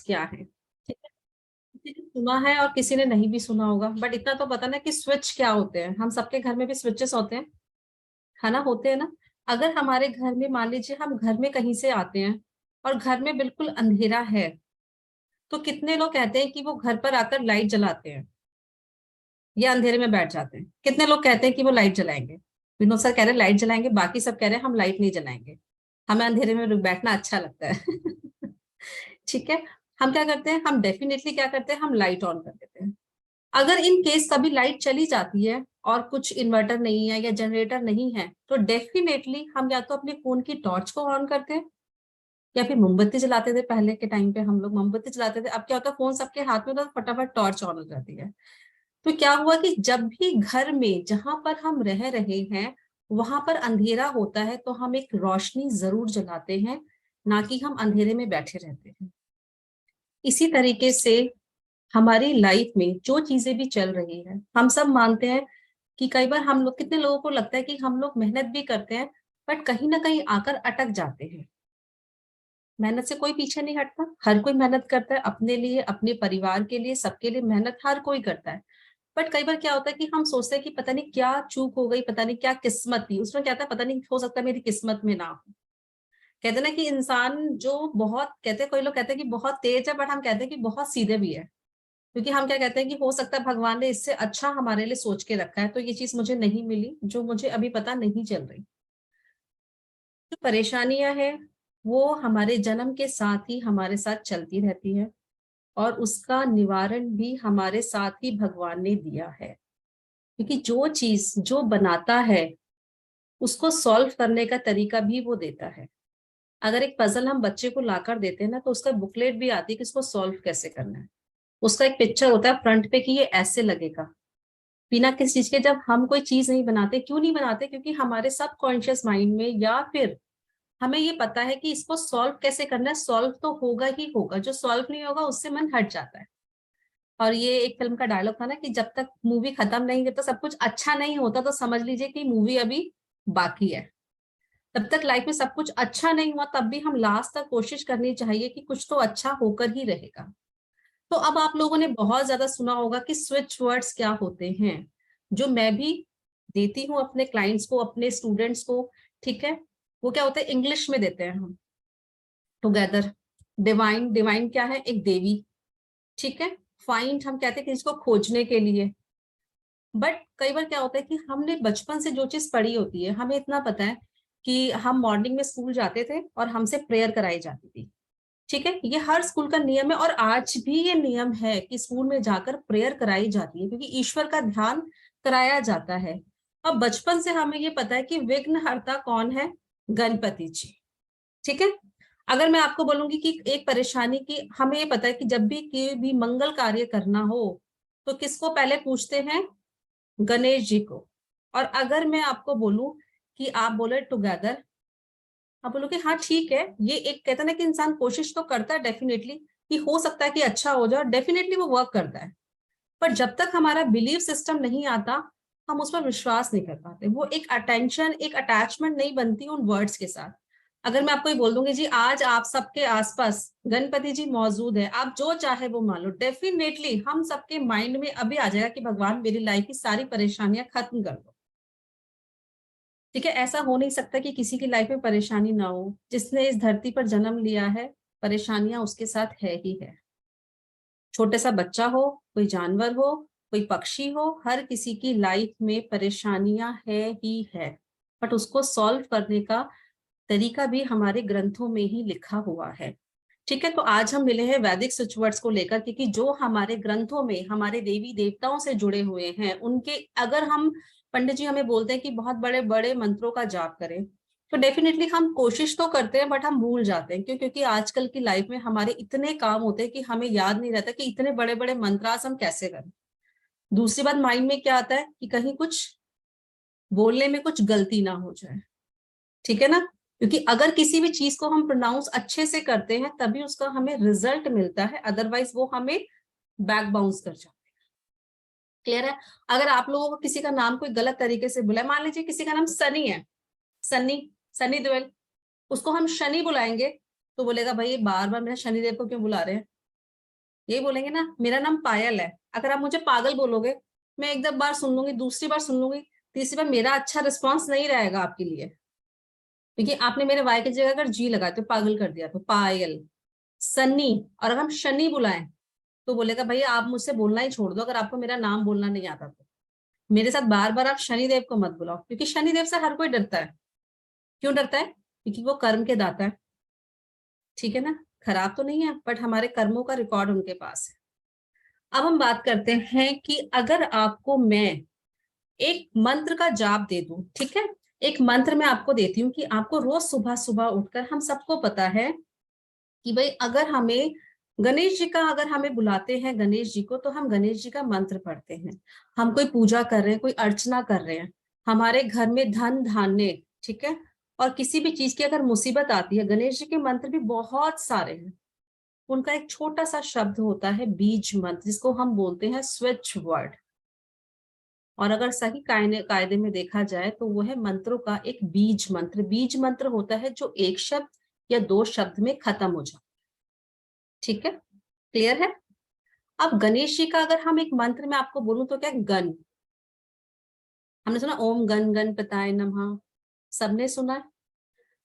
क्या है, ठीक है। किसी ने सुना है और किसी ने नहीं भी सुना होगा, बट इतना तो पता ना कि स्विच क्या होते हैं। हम सबके घर में भी स्विचेस होते हैं, है ना, होते हैं ना। अगर हमारे घर में मान लीजिए हम घर में कहीं से आते हैं और घर में बिल्कुल अंधेरा है, तो कितने लोग कहते हैं कि वो घर पर आकर लाइट जलाते हैं या अंधेरे में बैठ जाते हैं? कितने लोग कहते हैं कि वो लाइट जलाएंगे? विनोद सर कह रहे हैं लाइट जलाएंगे, बाकी सब कह रहे हैं हम लाइट नहीं जलाएंगे, हमें अंधेरे में बैठना अच्छा लगता है। ठीक है। हम क्या करते हैं, हम डेफिनेटली क्या करते हैं, हम लाइट ऑन कर देते हैं। अगर इन केस कभी लाइट चली जाती है और कुछ इन्वर्टर नहीं है या जनरेटर नहीं है, तो डेफिनेटली हम या तो अपने फोन की टॉर्च को ऑन करते हैं या फिर मोमबत्ती जलाते थे। पहले के टाइम पे हम लोग मोमबत्ती जलाते थे, अब क्या होता है फोन सबके हाथ में, तो फटाफट टॉर्च ऑन हो जाती है। तो क्या हुआ कि जब भी घर में जहां पर हम रह रहे हैं वहां पर अंधेरा होता है, तो हम एक रोशनी जरूर जलाते हैं, ना कि हम अंधेरे में बैठे रहते हैं। इसी तरीके से हमारी लाइफ में जो चीजें भी चल रही है, हम सब मानते हैं कि कई बार हम लोग, कितने लोगों को लगता है कि हम लोग मेहनत भी करते हैं बट कहीं ना कहीं आकर अटक जाते हैं। मेहनत से कोई पीछे नहीं हटता, हर कोई मेहनत करता है अपने लिए, अपने परिवार के लिए, सबके लिए मेहनत हर कोई करता है। बट कई बार क्या होता है कि हम सोचते हैं कि पता नहीं क्या चूक हो गई, पता नहीं क्या किस्मत थी उसमें, क्या था पता नहीं, हो सकता है मेरी किस्मत में ना हो। कहते हैं ना कि इंसान जो बहुत, कहते हैं कोई लोग कहते हैं कि बहुत तेज है, बट हम कहते हैं कि बहुत सीधे भी है। क्योंकि हम क्या कहते हैं कि हो सकता है भगवान ने इससे अच्छा हमारे लिए सोच के रखा है, तो ये चीज मुझे नहीं मिली जो मुझे अभी पता नहीं चल रही। जो परेशानियां हैं वो हमारे जन्म के साथ ही हमारे साथ चलती रहती है, और उसका निवारण भी हमारे साथ ही भगवान ने दिया है। क्योंकि जो चीज जो बनाता है उसको सॉल्व करने का तरीका भी वो देता है। अगर एक पजल हम बच्चे को लाकर देते हैं ना, तो उसका बुकलेट भी आती है कि इसको सॉल्व कैसे करना है। उसका एक पिक्चर होता है फ्रंट पे कि ये ऐसे लगेगा। बिना किसी चीज के जब हम कोई चीज नहीं बनाते, क्यों नहीं बनाते? क्योंकि हमारे सबकॉन्शियस माइंड में, या फिर हमें ये पता है कि इसको सॉल्व कैसे करना है, सॉल्व तो होगा ही होगा, जो सॉल्व नहीं होगा उससे मन हट जाता है। और ये एक फिल्म का डायलॉग था ना कि जब तक मूवी खत्म नहीं करता, सब कुछ अच्छा नहीं होता, तो समझ लीजिए कि मूवी अभी बाकी है। तब तक लाइफ में सब कुछ अच्छा नहीं हुआ, तब भी हम लास्ट तक कोशिश करनी चाहिए कि कुछ तो अच्छा होकर ही रहेगा। तो अब आप लोगों ने बहुत ज्यादा सुना होगा कि स्विच वर्ड्स क्या होते हैं, जो मैं भी देती हूँ अपने क्लाइंट्स को, अपने स्टूडेंट्स को। ठीक है। वो क्या होता है, इंग्लिश में देते हैं हम। टुगेदर, डिवाइन, डिवाइन क्या है, एक देवी। ठीक है। फाइंड हम कहते हैं कि इसको खोजने के लिए। बट कई बार क्या होता है कि हमने बचपन से जो चीज पढ़ी होती है, हमें इतना पता है कि हम मॉर्निंग में स्कूल जाते थे और हमसे प्रेयर कराई जाती थी। ठीक है, ये हर स्कूल का नियम है, और आज भी ये नियम है कि स्कूल में जाकर प्रेयर कराई जाती है, क्योंकि ईश्वर का ध्यान कराया जाता है। अब बचपन से हमें ये पता है कि विघ्नहर्ता कौन है, गणपति जी। ठीक है। अगर मैं आपको बोलूंगी कि एक परेशानी की, हमें ये पता है कि जब भी कोई भी मंगल कार्य करना हो तो किसको पहले पूछते हैं, गणेश जी को। और अगर मैं आपको बोलूं कि आप बोले टुगेदर, आप बोलोगे हाँ ठीक है, ये एक कहता है ना कि इंसान कोशिश तो करता है डेफिनेटली, कि हो सकता है कि अच्छा हो जाए, डेफिनेटली वो वर्क करता है। पर जब तक हमारा बिलीफ सिस्टम नहीं आता, हम उस पर विश्वास नहीं कर पाते। वो एक अटेंशन, एक अटैचमेंट नहीं बनती उन वर्ड्स के साथ। अगर मैं आपको ये बोल दूंगी जी आज आप सबके आसपास गणपति जी मौजूद है, आप जो चाहे वो मान लो, डेफिनेटली हम सबके माइंड में अभी आ जाएगा कि भगवान मेरी लाइफ की सारी परेशानियां खत्म कर दो। ठीक है। ऐसा हो नहीं सकता कि किसी की लाइफ में परेशानी ना हो। जिसने इस धरती पर जन्म लिया है, परेशानियां उसके साथ है ही है। छोटे सा बच्चा हो, कोई जानवर हो, कोई पक्षी हो, हर किसी की लाइफ में परेशानियां है ही है। बट उसको सॉल्व करने का तरीका भी हमारे ग्रंथों में ही लिखा हुआ है। ठीक है। तो आज हम मिले हैं वैदिक स्विच वर्ड्स को लेकर, क्योंकि जो हमारे ग्रंथों में हमारे देवी देवताओं से जुड़े हुए हैं उनके, अगर हम, पंडित जी हमें बोलते हैं कि बहुत बड़े बड़े मंत्रों का जाप करें, तो डेफिनेटली हम कोशिश तो करते हैं बट हम भूल जाते हैं। क्यों? क्योंकि आजकल की लाइफ में हमारे इतने काम होते हैं कि हमें याद नहीं रहता कि इतने बड़े बड़े मंत्रास हम कैसे करें। दूसरी बात, माइंड में क्या आता है कि कहीं कुछ बोलने में कुछ गलती ना हो जाए। ठीक है ना। क्योंकि अगर किसी भी चीज को हम प्रोनाउंस अच्छे से करते हैं तभी उसका हमें रिजल्ट मिलता है, अदरवाइज वो हमें बैक बाउंस कर जाता है। क्लियर है? अगर आप लोगों को किसी का नाम कोई गलत तरीके से बुलाए, मान लीजिए किसी का नाम सनी है, सनी, सनी देओल, उसको हम शनि बुलाएंगे, तो बोलेगा भाई बार बार मेरे शनिदेव को क्यों बुला रहे हैं? यही बोलेंगे ना, मेरा नाम पायल है। अगर आप मुझे पागल बोलोगे, मैं एक दो बार सुन लूंगी, दूसरी बार सुन लूंगी, तीसरी बार मेरा अच्छा रिस्पॉन्स नहीं रहेगा आपके लिए, क्योंकि आपने मेरे वाई की जगह अगर जी लगाया तो पागल कर दिया। तो पायल, सन्नी, और अगर हम शनि बुलाएं तो बोलेगा भैया आप मुझसे बोलना ही छोड़ दो, अगर आपको मेरा नाम बोलना नहीं आता तो। मेरे साथ बार बार आप शनिदेव को मत बुलाओ, क्योंकि शनिदेव से हर कोई डरता है। क्यों डरता है? क्योंकि वो कर्म के दाता है, ठीक है ना। खराब तो नहीं है, बट हमारे कर्मों का रिकॉर्ड उनके पास है। अब हम बात करते हैं कि अगर आपको मैं एक मंत्र का जाप दे दूं, ठीक है, एक मंत्र मैं आपको देती हूँ कि आपको रोज सुबह सुबह उठकर, हम सबको पता है कि भाई अगर हमें गणेश जी का, अगर हमें बुलाते हैं गणेश जी को, तो हम गणेश जी का मंत्र पढ़ते हैं। हम कोई पूजा कर रहे हैं, कोई अर्चना कर रहे हैं, हमारे घर में धन धान्य, ठीक है, और किसी भी चीज की अगर मुसीबत आती है, गणेश जी के मंत्र भी बहुत सारे हैं। उनका एक छोटा सा शब्द होता है बीज मंत्र, जिसको हम बोलते हैं स्विच वर्ड। और अगर सही कायदे में देखा जाए तो वो है मंत्रों का एक बीज मंत्र। बीज मंत्र होता है जो एक शब्द या दो शब्द में खत्म हो जाए, ठीक है, क्लियर है। अब गणेश जी का अगर हम एक मंत्र में आपको बोलूं तो क्या, गण, हमने सुना ओम गण गणपताय नमः, सबने सुना है।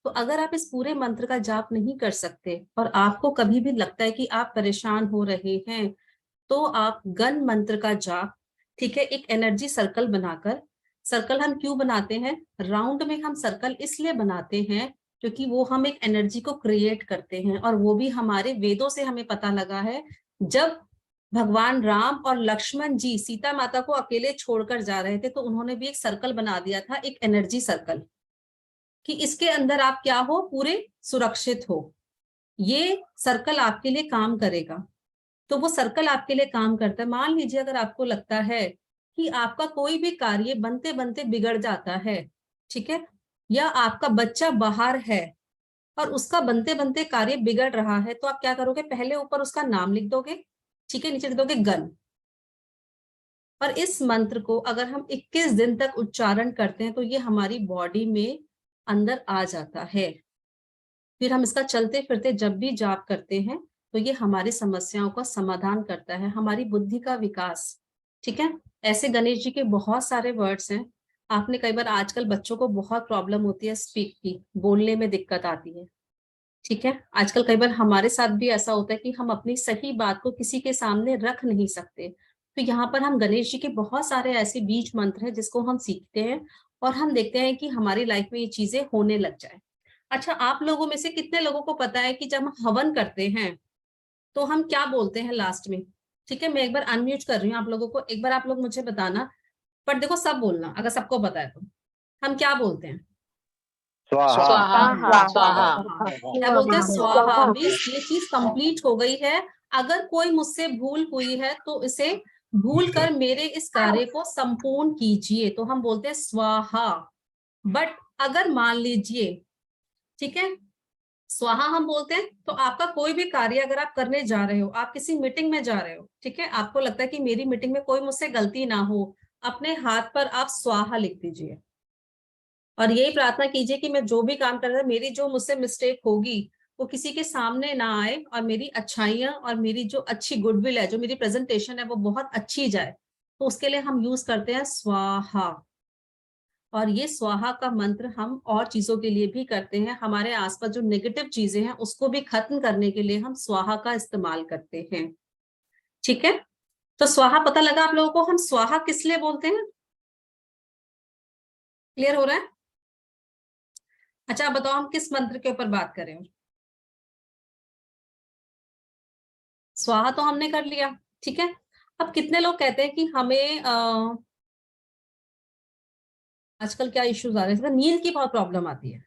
तो अगर आप इस पूरे मंत्र का जाप नहीं कर सकते और आपको कभी भी लगता है कि आप परेशान हो रहे हैं, तो आप गण मंत्र का जाप, ठीक है, एक एनर्जी सर्कल बनाकर, सर्कल हम क्यों बनाते हैं, राउंड में हम सर्कल इसलिए बनाते हैं क्योंकि वो हम एक एनर्जी को क्रिएट करते हैं। और वो भी हमारे वेदों से हमें पता लगा है, जब भगवान राम और लक्ष्मण जी सीता माता को अकेले छोड़कर जा रहे थे, तो उन्होंने भी एक सर्कल बना दिया था, एक एनर्जी सर्कल, कि इसके अंदर आप क्या हो, पूरे सुरक्षित हो, ये सर्कल आपके लिए काम करेगा। तो वो सर्कल आपके लिए काम करता है। मान लीजिए अगर आपको लगता है कि आपका कोई भी कार्य बनते बनते बिगड़ जाता है, ठीक है, या आपका बच्चा बाहर है और उसका बनते बनते कार्य बिगड़ रहा है, तो आप क्या करोगे, पहले ऊपर उसका नाम लिख दोगे, ठीक है, नीचे लिख दोगे गण। और इस मंत्र को अगर हम 21 दिन तक उच्चारण करते हैं तो ये हमारी बॉडी में अंदर आ जाता है। फिर हम इसका चलते फिरते जब भी जाप करते हैं तो ये हमारी समस्याओं का समाधान करता है, हमारी बुद्धि का विकास, ठीक है। ऐसे गणेश जी के बहुत सारे वर्ड्स हैं। आपने कई बार, आजकल बच्चों को बहुत प्रॉब्लम होती है स्पीक की, बोलने में दिक्कत आती है, ठीक है। आजकल कई बार हमारे साथ भी ऐसा होता है कि हम अपनी सही बात को किसी के सामने रख नहीं सकते। तो यहाँ पर हम गणेश जी के बहुत सारे ऐसे बीज मंत्र हैं जिसको हम सीखते हैं और हम देखते हैं कि हमारी लाइफ में ये चीजें होने लग जाए। अच्छा, आप लोगों में से कितने लोगों को पता है कि जब हम हवन करते हैं तो हम क्या बोलते हैं लास्ट में? ठीक है, मैं एक बार अनम्यूट कर रही हूँ आप लोगों को, एक बार आप लोग मुझे बताना, पर देखो सब बोलना अगर सबको पता है तो। हम क्या बोलते हैं? स्वाहा। स्वाहा। स्वाहा। क्या बोलते हैं? स्वाहा। मीन्स ये चीज कंप्लीट हो गई है। अगर कोई मुझसे भूल हुई है तो इसे भूल कर मेरे इस कार्य को संपूर्ण कीजिए, तो हम बोलते हैं स्वाहा। बट अगर मान लीजिए, ठीक है, स्वाहा हम बोलते हैं तो आपका कोई भी कार्य अगर आप करने जा रहे हो, आप किसी मीटिंग में जा रहे हो, ठीक है, आपको लगता है कि मेरी मीटिंग में कोई मुझसे गलती ना हो, अपने हाथ पर आप स्वाहा लिख दीजिए और यही प्रार्थना कीजिए कि मैं जो भी काम कर रहा है, मेरी जो मुझसे मिस्टेक होगी वो किसी के सामने ना आए और मेरी अच्छाइयां और मेरी जो अच्छी गुडविल है, जो मेरी प्रेजेंटेशन है, वो बहुत अच्छी जाए। तो उसके लिए हम यूज करते हैं स्वाहा। और ये स्वाहा का मंत्र हम और चीजों के लिए भी करते हैं, हमारे आसपास जो नेगेटिव चीजें हैं उसको भी खत्म करने के लिए हम स्वाहा का इस्तेमाल करते हैं, ठीक है। तो स्वाहा पता लगा आप लोगों को, हम स्वाहा किस लिए बोलते हैं? क्लियर हो रहा है? अच्छा, बताओ हम किस मंत्र के ऊपर बात करें? स्वाहा तो हमने कर लिया, ठीक है। अब कितने लोग कहते हैं कि हमें आजकल क्या इश्यूज आ रहे हैं, नींद की बहुत प्रॉब्लम आती है।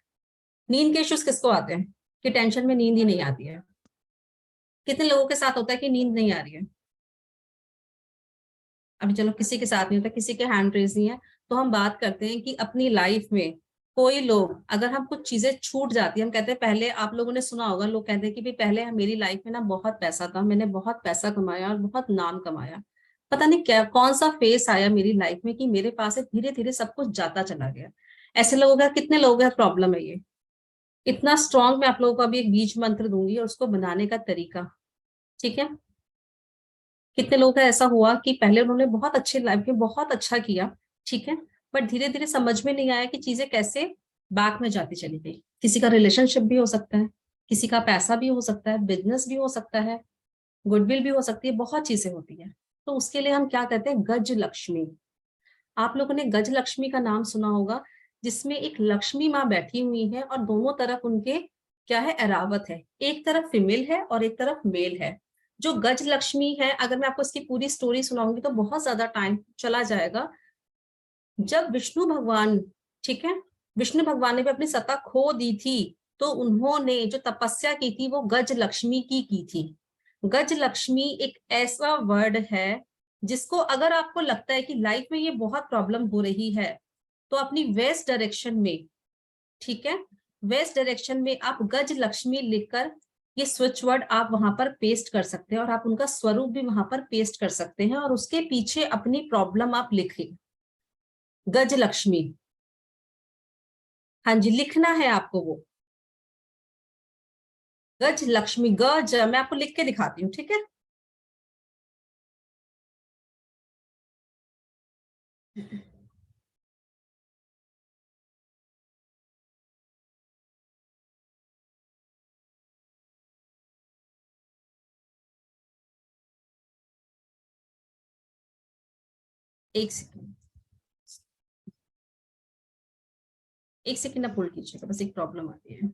नींद के इश्यूज किसको आते हैं कि टेंशन में नींद ही नहीं आती है? कितने लोगों के साथ होता है कि नींद नहीं आ रही है? अभी चलो किसी के साथ नहीं होता, किसी के हैंड रेज नहीं है, तो हम बात करते हैं कि अपनी लाइफ में कोई लोग, अगर हम कुछ चीजें छूट जाती है, हम कहते हैं पहले, आप लोगों ने सुना होगा, लोग कहते हैं कि भाई पहले मेरी लाइफ में ना बहुत पैसा था, मैंने बहुत पैसा कमाया और बहुत नाम कमाया, पता नहीं क्या कौन सा फेस आया मेरी लाइफ में कि मेरे पास से धीरे धीरे सब कुछ जाता चला गया। ऐसे लोगों का कितने लोगों का प्रॉब्लम है ये? इतना स्ट्रॉन्ग मैं आप लोगों को अभी एक बीज मंत्र दूंगी और उसको बनाने का तरीका, ठीक है। कितने लोगों का ऐसा हुआ कि पहले उन्होंने बहुत अच्छे लाइफ में बहुत अच्छा किया, ठीक है, बट धीरे धीरे समझ में नहीं आया कि चीजें कैसे बैक में जाती चली गई। किसी का रिलेशनशिप भी हो सकता है, किसी का पैसा भी हो सकता है, बिजनेस भी हो सकता है, गुडविल भी हो सकती है, बहुत चीजें होती है। तो उसके लिए हम क्या कहते हैं, गज लक्ष्मी। आप लोगों ने गज लक्ष्मी का नाम सुना होगा, जिसमें एक लक्ष्मी माँ बैठी हुई है और दोनों तरफ उनके क्या है, एरावत है। एक तरफ फीमेल है और एक तरफ मेल है। जो गज लक्ष्मी है, अगर मैं आपको इसकी पूरी स्टोरी सुनाऊंगी तो बहुत ज्यादा टाइम चला जाएगा। जब विष्णु भगवान, ठीक है, विष्णु भगवान ने भी अपनी सत्ता खो दी थी, तो उन्होंने जो तपस्या की थी वो गज लक्ष्मी की थी। गज लक्ष्मी एक ऐसा वर्ड है जिसको अगर आपको लगता है कि लाइफ में ये बहुत प्रॉब्लम हो रही है, तो अपनी वेस्ट डायरेक्शन में, ठीक है, वेस्ट डायरेक्शन में आप गज लक्ष्मी लिखकर ये स्विच वर्ड आप वहां पर पेस्ट कर सकते हैं, और आप उनका स्वरूप भी वहां पर पेस्ट कर सकते हैं, और उसके पीछे अपनी प्रॉब्लम आप लिखें, गज लक्ष्मी। हाँ जी, लिखना है आपको वो गज लक्ष्मी, गज, मैं आपको लिख के दिखाती हूँ, ठीक है। एक सेकंड, एक सेकंड आप होल्ड कीजिएगा, बस एक प्रॉब्लम आ रही है।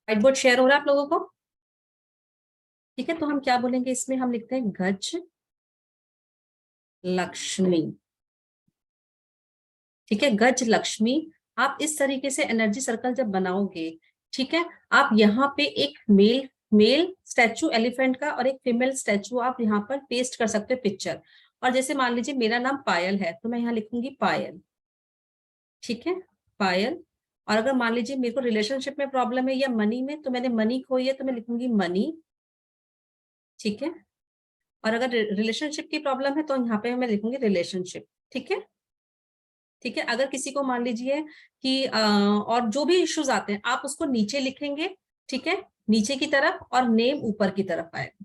व्हाइट बोर्ड शेयर हो रहा है आप लोगों को? ठीक है, तो हम क्या बोलेंगे इसमें, हम लिखते हैं गज लक्ष्मी। ठीक है, गज लक्ष्मी। आप इस तरीके से एनर्जी सर्कल जब बनाओगे, ठीक है, आप यहाँ पे एक मेल मेल स्टैचू एलिफेंट का और एक फीमेल स्टैचू आप यहाँ पर पेस्ट कर सकते हो पिक्चर। और जैसे मान लीजिए मेरा नाम पायल है, तो मैं यहाँ लिखूंगी पायल, ठीक है, पायल। और अगर मान लीजिए मेरे को रिलेशनशिप में प्रॉब्लम है या मनी में, तो मैंने मनी खोई है, तो मैं लिखूंगी मनी, ठीक है। और अगर रिलेशनशिप की प्रॉब्लम है, तो यहाँ पे मैं लिखूंगी रिलेशनशिप, ठीक है। ठीक है, अगर किसी को मान लीजिए कि और जो भी इश्यूज आते हैं आप उसको नीचे लिखेंगे, ठीक है, नीचे की तरफ, और नेम ऊपर की तरफ आएगा।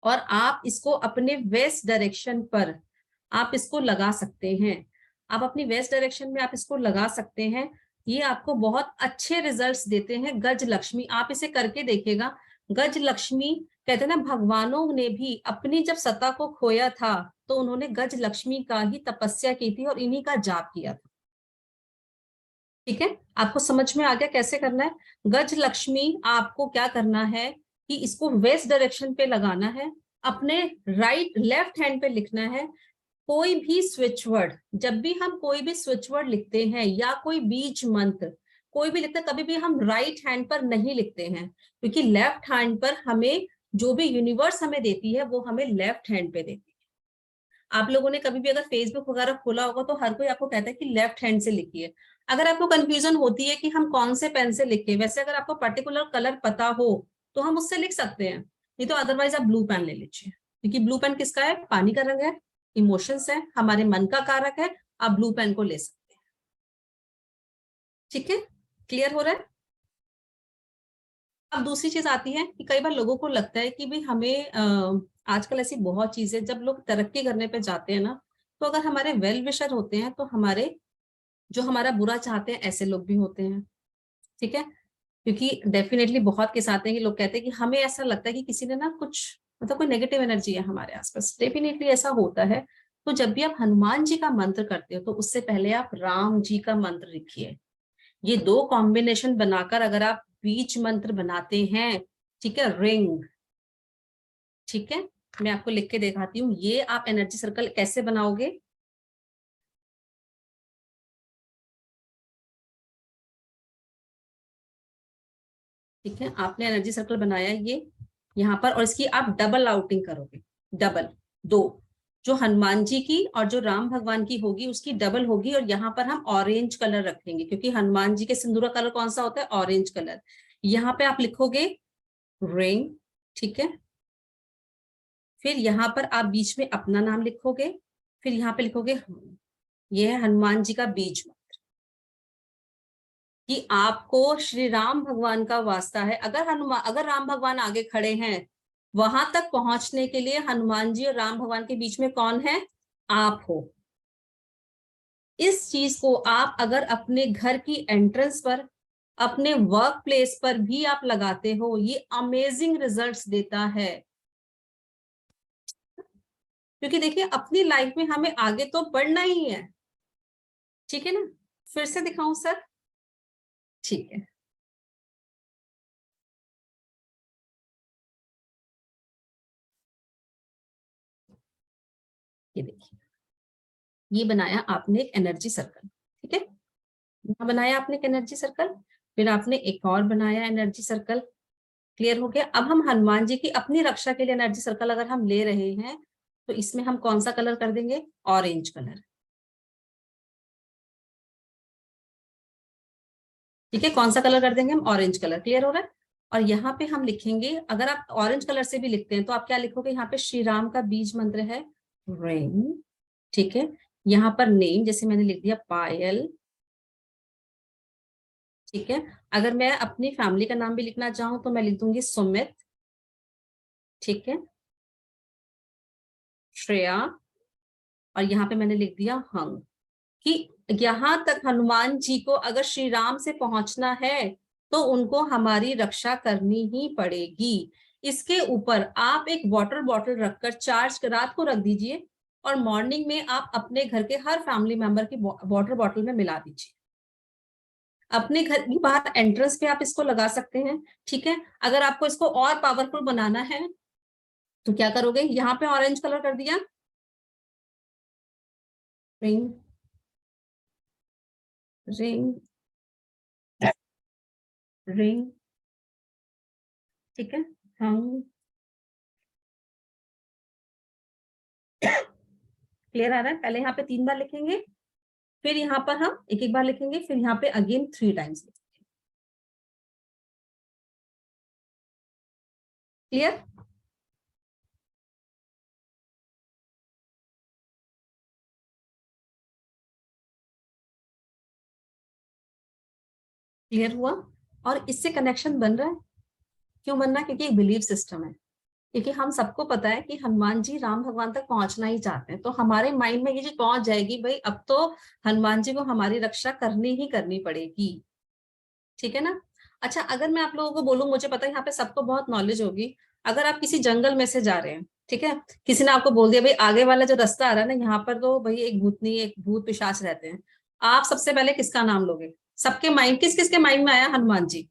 और आप इसको अपने वेस्ट डायरेक्शन पर आप इसको लगा सकते हैं। आप अपनी वेस्ट डायरेक्शन में आप इसको लगा सकते हैं। ये आपको बहुत अच्छे रिजल्ट्स देते हैं, गज लक्ष्मी। आप इसे करके देखिएगा। गज लक्ष्मी, कहते हैं ना, भगवानों ने भी अपनी जब सत्ता को खोया था, तो उन्होंने गज लक्ष्मी का ही तपस्या की थी और इन्हीं का जाप किया था। ठीक है, आपको समझ में आ गया कैसे करना है। गज लक्ष्मी आपको क्या करना है कि इसको वेस्ट डायरेक्शन पे लगाना है, अपने राइट लेफ्ट हैंड पे लिखना है। कोई भी स्विच वर्ड, जब भी हम कोई भी स्विच वर्ड लिखते हैं या कोई बीज मंत्र कोई भी लिखते हैं, कभी भी हम राइट हैंड पर नहीं लिखते हैं, क्योंकि लेफ्ट हैंड पर हमें जो भी यूनिवर्स हमें देती है वो हमें लेफ्ट हैंड पे देती है। आप लोगों ने कभी भी अगर फेसबुक वगैरह खोला होगा तो हर कोई आपको कहता है कि लेफ्ट हैंड से लिखिए। अगर आपको कंफ्यूजन होती है कि हम कौन से पेन से लिखें, वैसे अगर आपको पर्टिकुलर कलर पता हो तो हम उससे लिख सकते हैं, नहीं तो अदरवाइज आप ब्लू पेन ले लीजिए, क्योंकि ब्लू पेन किसका है, पानी का रंग है, इमोशंस है, हमारे मन का कारक है। आप ब्लू पेन को ले सकते हैं। ठीक है, क्लियर हो रहा है। अब दूसरी चीज आती है कि कई बार लोगों को लगता है कि भाई हमें आजकल ऐसी बहुत चीजें, जब लोग तरक्की करने पे जाते हैं ना, तो अगर हमारे वेल विशर होते हैं तो हमारे जो हमारा बुरा चाहते हैं ऐसे लोग भी होते हैं, ठीक है। क्योंकि डेफिनेटली बहुत केस आते हैं कि लोग कहते हैं कि हमें ऐसा लगता है कि किसी ने ना कुछ मतलब कोई नेगेटिव एनर्जी है हमारे आसपास, डेफिनेटली ऐसा होता है। तो जब भी आप हनुमान जी का मंत्र करते हो तो उससे पहले आप राम जी का मंत्र लिखिए। ये दो कॉम्बिनेशन बनाकर अगर आप बीज मंत्र बनाते हैं, ठीक है, रिंग, ठीक है, मैं आपको लिख के दिखाती हूँ। ये आप एनर्जी सर्कल कैसे बनाओगे, ठीक है, आपने एनर्जी सर्कल बनाया ये यहाँ पर, और इसकी आप डबल आउटिंग करोगे, डबल, दो, जो हनुमान जी की और जो राम भगवान की होगी उसकी डबल होगी। और यहाँ पर हम ऑरेंज कलर रखेंगे क्योंकि हनुमान जी के सिंदूर कलर कौन सा होता है, ऑरेंज कलर। यहाँ पे आप लिखोगे रिंग, ठीक है, फिर यहाँ पर आप बीच में अपना नाम लिखोगे, फिर यहाँ पे लिखोगे ये है हनुमान जी का बीज, कि आपको श्री राम भगवान का वास्ता है। अगर राम भगवान आगे खड़े हैं, वहां तक पहुंचने के लिए हनुमान जी और राम भगवान के बीच में कौन है, आप हो। इस चीज को आप अगर अपने घर की एंट्रेंस पर, अपने वर्क प्लेस पर भी आप लगाते हो, ये अमेजिंग रिजल्ट्स देता है। क्योंकि देखिए अपनी लाइफ में हमें आगे तो बढ़ना ही है, ठीक है ना। फिर से दिखाऊं सर, ठीक है, ये देखिए, ये बनाया आपने एक एनर्जी सर्कल, ठीक है, यहाँ बनाया आपने एक एनर्जी सर्कल, फिर आपने एक और बनाया एनर्जी सर्कल। क्लियर हो गया। अब हम हनुमान जी की अपनी रक्षा के लिए एनर्जी सर्कल अगर हम ले रहे हैं तो इसमें हम कौन सा कलर कर देंगे, ऑरेंज कलर, ठीक है, कौन सा कलर कर देंगे हम, ऑरेंज कलर। क्लियर हो रहा है। और यहाँ पे हम लिखेंगे, अगर आप ऑरेंज कलर से भी लिखते हैं तो आप क्या लिखोगे, यहाँ पे श्री राम का बीज मंत्र है रेन, ठीक है, यहाँ पर नेम जैसे मैंने लिख दिया पायल, ठीक है। अगर मैं अपनी फैमिली का नाम भी लिखना चाहूँ तो मैं लिख दूंगी सुमित, ठीक है, श्रेया, और यहाँ पे मैंने लिख दिया हंग, कि यहां तक हनुमान जी को अगर श्री राम से पहुंचना है तो उनको हमारी रक्षा करनी ही पड़ेगी। इसके ऊपर आप एक वाटर बॉटल रखकर चार्ज रात को रख दीजिए, और मॉर्निंग में आप अपने घर के हर फैमिली मेंबर की वाटर बॉटल में मिला दीजिए। अपने घर की बाहर एंट्रेंस पे आप इसको लगा सकते हैं, ठीक है। अगर आपको इसको और पावरफुल बनाना है तो क्या करोगे, यहाँ पे ऑरेंज कलर कर दिया, रिंग, रिंग, रिंग, ठीक है, हम, क्लियर आ रहा है। पहले यहाँ पे 3 बार लिखेंगे, फिर यहाँ पर हम एक एक बार लिखेंगे, फिर यहाँ पे अगेन 3 टाइम्स लिखेंगे। क्लियर, क्लियर हुआ। और इससे कनेक्शन बन रहा है, क्यों बन रहा है, क्योंकि एक बिलीव सिस्टम है। क्योंकि हम सबको पता है कि हनुमान जी राम भगवान तक पहुंचना ही चाहते हैं, तो हमारे माइंड में ये चीज पहुंच जाएगी, भाई अब तो हनुमान जी को हमारी रक्षा करनी ही करनी पड़ेगी, ठीक है ना। अच्छा, अगर मैं आप लोगों को बोलूं, मुझे पता है यहाँ पे सबको बहुत नॉलेज होगी, अगर आप किसी जंगल में से जा रहे हैं, ठीक है, किसी ने आपको बोल दिया भाई आगे वाला जो रास्ता आ रहा है ना, यहाँ पर तो भाई एक भूतनी एक भूत पिशाच रहते हैं, आप सबसे पहले किसका नाम लोगे, सबके माइंड, किस किस के माइंड में आया, हनुमान जी,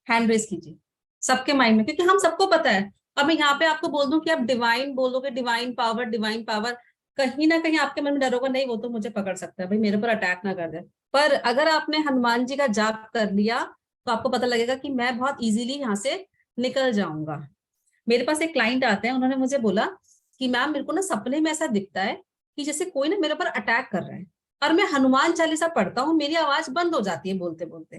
हैंड रेस कीजिए, सबके माइंड में, क्योंकि हम सबको पता है। अब मैं यहाँ पे आपको बोल दूं कि आप डिवाइन बोलोगे, डिवाइन पावर, डिवाइन पावर, कहीं ना कहीं आपके मन में डर होगा, नहीं वो तो मुझे पकड़ सकता है, भाई मेरे पर अटैक ना कर दे। पर अगर आपने हनुमान जी का जाप कर लिया तो आपको पता लगेगा कि मैं बहुत इजीली यहाँ से निकल जाऊंगा। मेरे पास एक क्लाइंट आते हैं, उन्होंने मुझे बोला कि मैम मेरे को ना सपने में ऐसा दिखता है कि जैसे कोई ना मेरे पर अटैक कर रहा है, और मैं हनुमान चालीसा पढ़ता हूँ, मेरी आवाज बंद हो जाती है बोलते बोलते।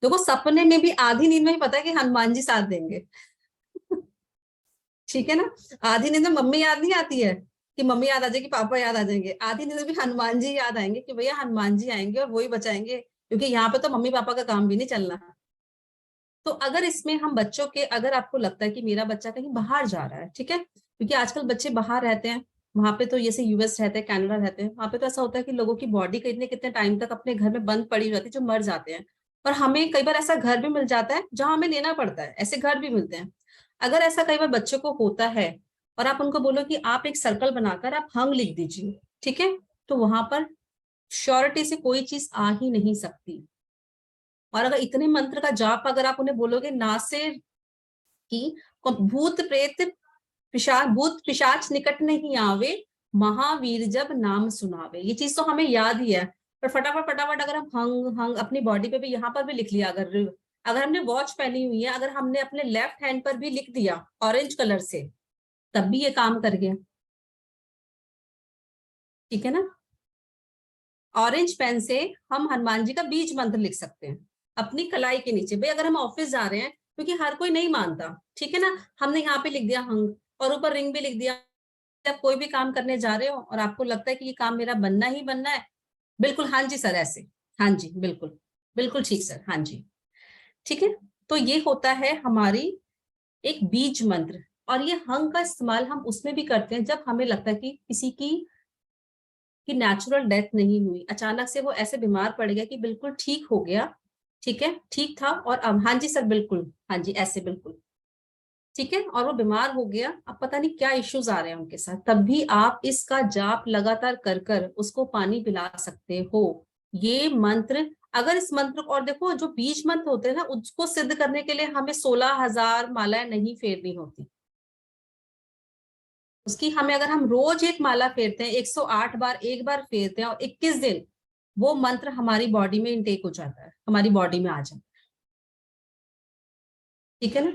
देखो सपने में भी आधी नींद में ही पता है कि हनुमान जी साथ देंगे। ठीक है ना। आधी नींद में मम्मी याद नहीं आती है कि मम्मी याद आ जाएगी, पापा याद आ जाएंगे, आधी नींद में भी हनुमान जी याद आएंगे कि भैया हनुमान जी आएंगे और वही बचाएंगे, क्योंकि यहाँ पे तो मम्मी पापा का काम भी नहीं चलना। तो अगर इसमें हम बच्चों के, अगर आपको लगता है कि मेरा बच्चा कहीं बाहर जा रहा है, ठीक है, क्योंकि आजकल बच्चे बाहर रहते हैं, वहां पे तो जैसे यूएस रहते हैं, कनाडा रहते हैं, वहां पे तो ऐसा होता है कि लोगों की बॉडी कितने कितने टाइम तक अपने घर में बंद पड़ी रहती है, जो मर जाते हैं। और हमें कई बार ऐसा घर भी मिल जाता है जहां हमें लेना पड़ता है, ऐसे घर भी मिलते हैं। अगर ऐसा कई बार बच्चों को होता है और आप उनको बोलो कि आप एक सर्कल बनाकर आप हंग लिख दीजिए, ठीक है, तो वहां पर श्योरिटी से कोई चीज आ ही नहीं सकती। और अगर इतने मंत्र का जाप अगर आप उन्हें बोलोगे ना से कि भूत प्रेत भूत पिशाच निकट नहीं आवे, महावीर जब नाम सुनावे, ये चीज तो हमें याद ही है। पर फटाफट फटाफट अगर हम हंग हंग अपनी बॉडी पे भी यहाँ पर भी लिख लिया, अगर अगर हमने वॉच पहनी हुई है, अगर हमने अपने लेफ्ट हैंड पर भी लिख दिया ऑरेंज कलर से, तब भी ये काम कर गया। ठीक है ना। ऑरेंज पेन से हम हनुमान जी का बीज मंत्र लिख सकते हैं अपनी कलाई के नीचे। भाई अगर हम ऑफिस जा रहे हैं, क्योंकि हर कोई नहीं मानता, ठीक है ना, हमने यहाँ पे लिख दिया हंग और ऊपर रिंग भी लिख दिया। आप कोई भी काम करने जा रहे हो और आपको लगता है कि ये काम मेरा बनना ही बनना है, बिल्कुल हाँ जी सर ऐसे, हाँ जी बिल्कुल, बिल्कुल ठीक सर, हाँ जी। ठीक है। तो ये होता है हमारी एक बीज मंत्र। और ये हंग का इस्तेमाल हम उसमें भी करते हैं जब हमें लगता है कि किसी की नेचुरल डेथ नहीं हुई, अचानक से वो ऐसे बीमार पड़ गया कि बिल्कुल ठीक हो गया, ठीक है, ठीक था और अब हाँ जी सर बिल्कुल, हाँ जी ऐसे बिल्कुल ठीक है, और वो बीमार हो गया, अब पता नहीं क्या इश्यूज आ रहे हैं उनके साथ, तब भी आप इसका जाप लगातार कर कर उसको पानी पिला सकते हो। ये मंत्र, अगर इस मंत्र और देखो जो बीज मंत्र होते हैं ना, उसको सिद्ध करने के लिए हमें 16,000 मालाएं नहीं फेरनी होती। उसकी हमें, अगर हम रोज एक माला फेरते हैं, 108 बार एक बार फेरते हैं और 21 दिन, वो मंत्र हमारी बॉडी में इंटेक हो जाता है, हमारी बॉडी में आ जाता है। ठीक है ना।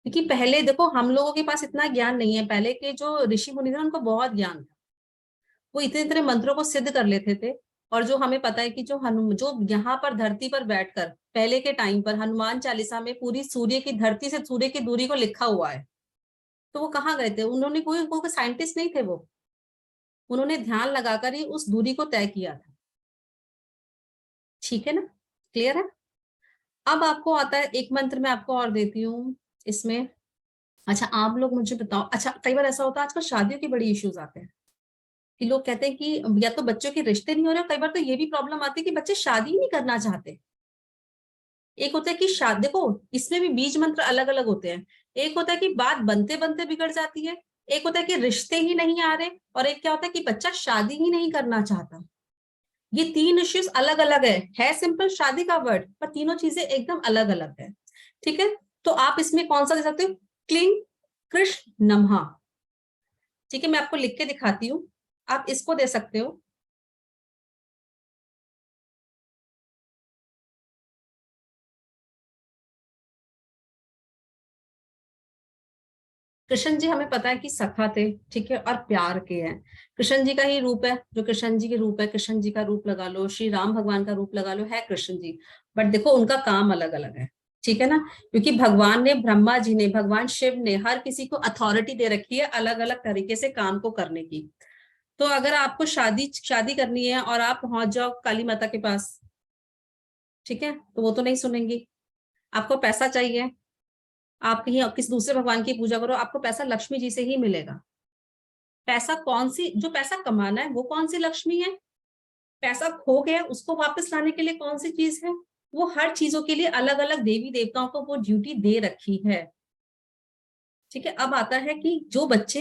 क्योंकि पहले देखो हम लोगों के पास इतना ज्ञान नहीं है, पहले के जो ऋषि मुनि थे उनको बहुत ज्ञान था, वो इतने इतने मंत्रों को सिद्ध कर लेते थे। और जो हमें पता है कि जो यहाँ पर धरती पर बैठकर पहले के टाइम पर हनुमान चालीसा में पूरी सूर्य की, धरती से सूर्य की दूरी को लिखा हुआ है, तो वो कहाँ गए थे, उन्होंने कोई साइंटिस्ट नहीं थे वो, उन्होंने ध्यान लगाकर ही उस दूरी को तय किया था। ठीक है ना, क्लियर है। अब आपको आता है एक मंत्र मैं आपको और देती हूँ इसमें। अच्छा आप लोग मुझे बताओ, अच्छा कई बार ऐसा होता है आजकल शादियों की बड़ी इश्यूज आते हैं कि लोग कहते हैं कि या तो बच्चों के रिश्ते नहीं हो रहे, कई बार तो ये भी प्रॉब्लम आती है कि बच्चे शादी ही नहीं करना चाहते। एक होता है कि शादी, देखो इसमें भी बीज मंत्र अलग अलग होते हैं। एक होता है कि बात बनते बनते बिगड़ जाती है, एक होता है कि रिश्ते ही नहीं आ रहे, और एक क्या होता है कि बच्चा शादी ही नहीं करना चाहता। ये तीन इश्यूज अलग अलग है सिंपल शादी का वर्ड, पर तीनों चीजें एकदम अलग अलग है। ठीक है। तो आप इसमें कौन सा दे सकते हो, क्लिंग कृष्ण नमः। ठीक है, मैं आपको लिख के दिखाती हूँ, आप इसको दे सकते हो। कृष्ण जी हमें पता है कि सखा थे, ठीक है, और प्यार के हैं। कृष्ण जी का ही रूप है, जो कृष्ण जी के रूप है, कृष्ण जी का रूप लगा लो, श्री राम भगवान का रूप लगा लो, है कृष्ण जी। बट देखो उनका काम अलग अलग है। ठीक है ना, क्योंकि भगवान ने, ब्रह्मा जी ने, भगवान शिव ने हर किसी को अथॉरिटी दे रखी है अलग अलग तरीके से काम को करने की। तो अगर आपको शादी शादी करनी है और आप पहुंच जाओ काली माता के पास, ठीक है, तो वो तो नहीं सुनेंगी। आपको पैसा चाहिए, आप कहीं किसी दूसरे भगवान की पूजा करो, आपको पैसा लक्ष्मी जी से ही मिलेगा। पैसा कौन सी, जो पैसा कमाना है वो कौन सी लक्ष्मी है, पैसा खो गया उसको वापस लाने के लिए कौन सी चीज है, वो हर चीजों के लिए अलग अलग देवी देवताओं को वो ड्यूटी दे रखी है। ठीक है। अब आता है कि जो बच्चे,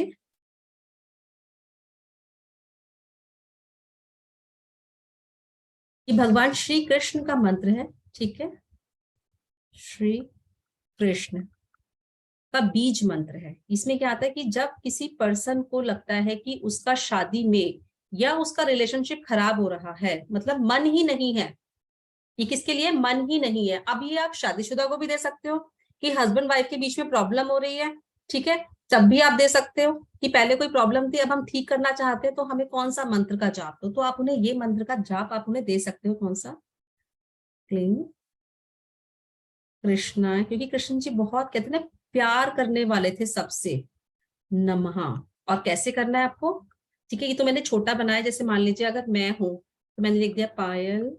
ये भगवान श्री कृष्ण का मंत्र है, ठीक है, श्री कृष्ण का बीज मंत्र है। इसमें क्या आता है कि जब किसी पर्सन को लगता है कि उसका शादी में या उसका रिलेशनशिप खराब हो रहा है, मतलब मन ही नहीं है, ये किसके लिए, मन ही नहीं है। अब ये आप शादीशुदा को भी दे सकते हो कि हस्बैंड वाइफ के बीच में प्रॉब्लम हो रही है, ठीक है, तब भी आप दे सकते हो कि पहले कोई प्रॉब्लम थी अब हम ठीक करना चाहते हैं, तो हमें कौन सा मंत्र का जाप दो, तो आप उन्हें ये मंत्र का जाप आप उन्हें दे सकते हो, कौन सा, क्लीं कृष्णा, क्योंकि कृष्ण जी बहुत कहते हैं ना प्यार करने वाले थे सबसे, नमः। और कैसे करना है आपको, ठीक है, ये तो मैंने छोटा बनाया, जैसे मान लीजिए अगर मैं हूं तो मैंने लिख दिया पायल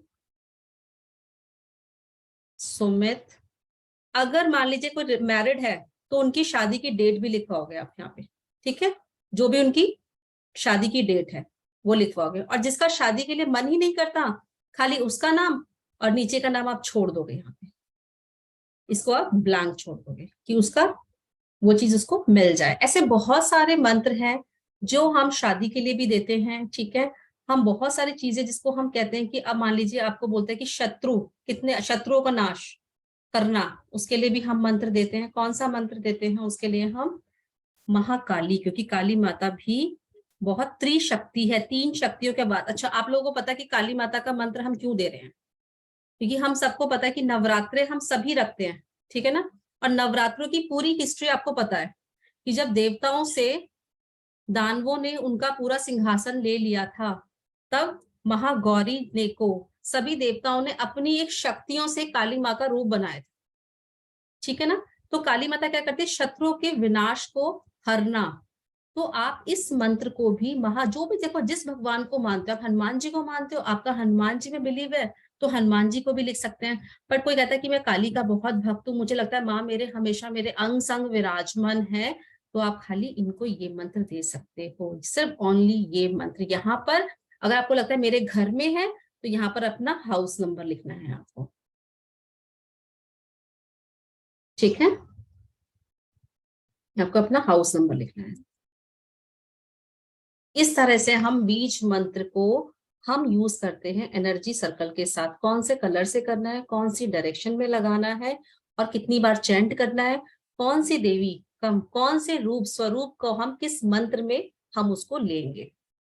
सुमित। अगर मान लीजिए कोई मैरिड है तो उनकी शादी की डेट भी लिखवाओगे आप यहाँ पे, ठीक है, जो भी उनकी शादी की डेट है वो लिखवाओगे, और जिसका शादी के लिए मन ही नहीं करता खाली उसका नाम और नीचे का नाम आप छोड़ दोगे, यहाँ पे इसको आप ब्लैंक छोड़ दोगे कि उसका वो चीज उसको मिल जाए। ऐसे बहुत सारे मंत्र हैं जो हम शादी के लिए भी देते हैं, ठीक है। हम बहुत सारी चीजें जिसको हम कहते हैं कि अब मान लीजिए आपको बोलते हैं कि शत्रु, कितने शत्रुओं का नाश करना, उसके लिए भी हम मंत्र देते हैं। कौन सा मंत्र देते हैं उसके लिए? हम महाकाली, क्योंकि काली माता भी बहुत त्रिशक्ति है, 3 शक्तियों के बाद। अच्छा, आप लोगों को पता है कि काली माता का मंत्र हम क्यों दे रहे हैं? क्योंकि हम सबको पता है कि नवरात्रे हम सभी रखते हैं, ठीक है ना। और नवरात्रों की पूरी हिस्ट्री आपको पता है कि जब देवताओं से दानवों ने उनका पूरा सिंहासन ले लिया था, तब महागौरी ने को सभी देवताओं ने अपनी एक शक्तियों से काली माँ का रूप बनाया था, ठीक है ना। तो काली माता क्या करती है? शत्रुओं के विनाश को हरना। तो आप इस मंत्र को भी जो भी देखो, जिस भगवान को मानते हो, आप हनुमान जी को मानते हो, आपका हनुमान जी में बिलीव है तो हनुमान जी को भी लिख सकते हैं। पर कोई कहता है कि मैं काली का बहुत भक्त हूँ, मुझे लगता है माँ मेरे हमेशा मेरे अंग संग विराजमान है, तो आप खाली इनको ये मंत्र दे सकते हो, सिर्फ ओनली ये मंत्र। यहाँ पर अगर आपको लगता है मेरे घर में है तो यहाँ पर अपना हाउस नंबर लिखना है आपको, ठीक है। आपको अपना हाउस नंबर लिखना है। इस तरह से हम बीज मंत्र को हम यूज करते हैं एनर्जी सर्कल के साथ। कौन से कलर से करना है, कौन सी डायरेक्शन में लगाना है, और कितनी बार चैंट करना है, कौन सी देवी कौन से रूप स्वरूप को हम किस मंत्र में हम उसको लेंगे,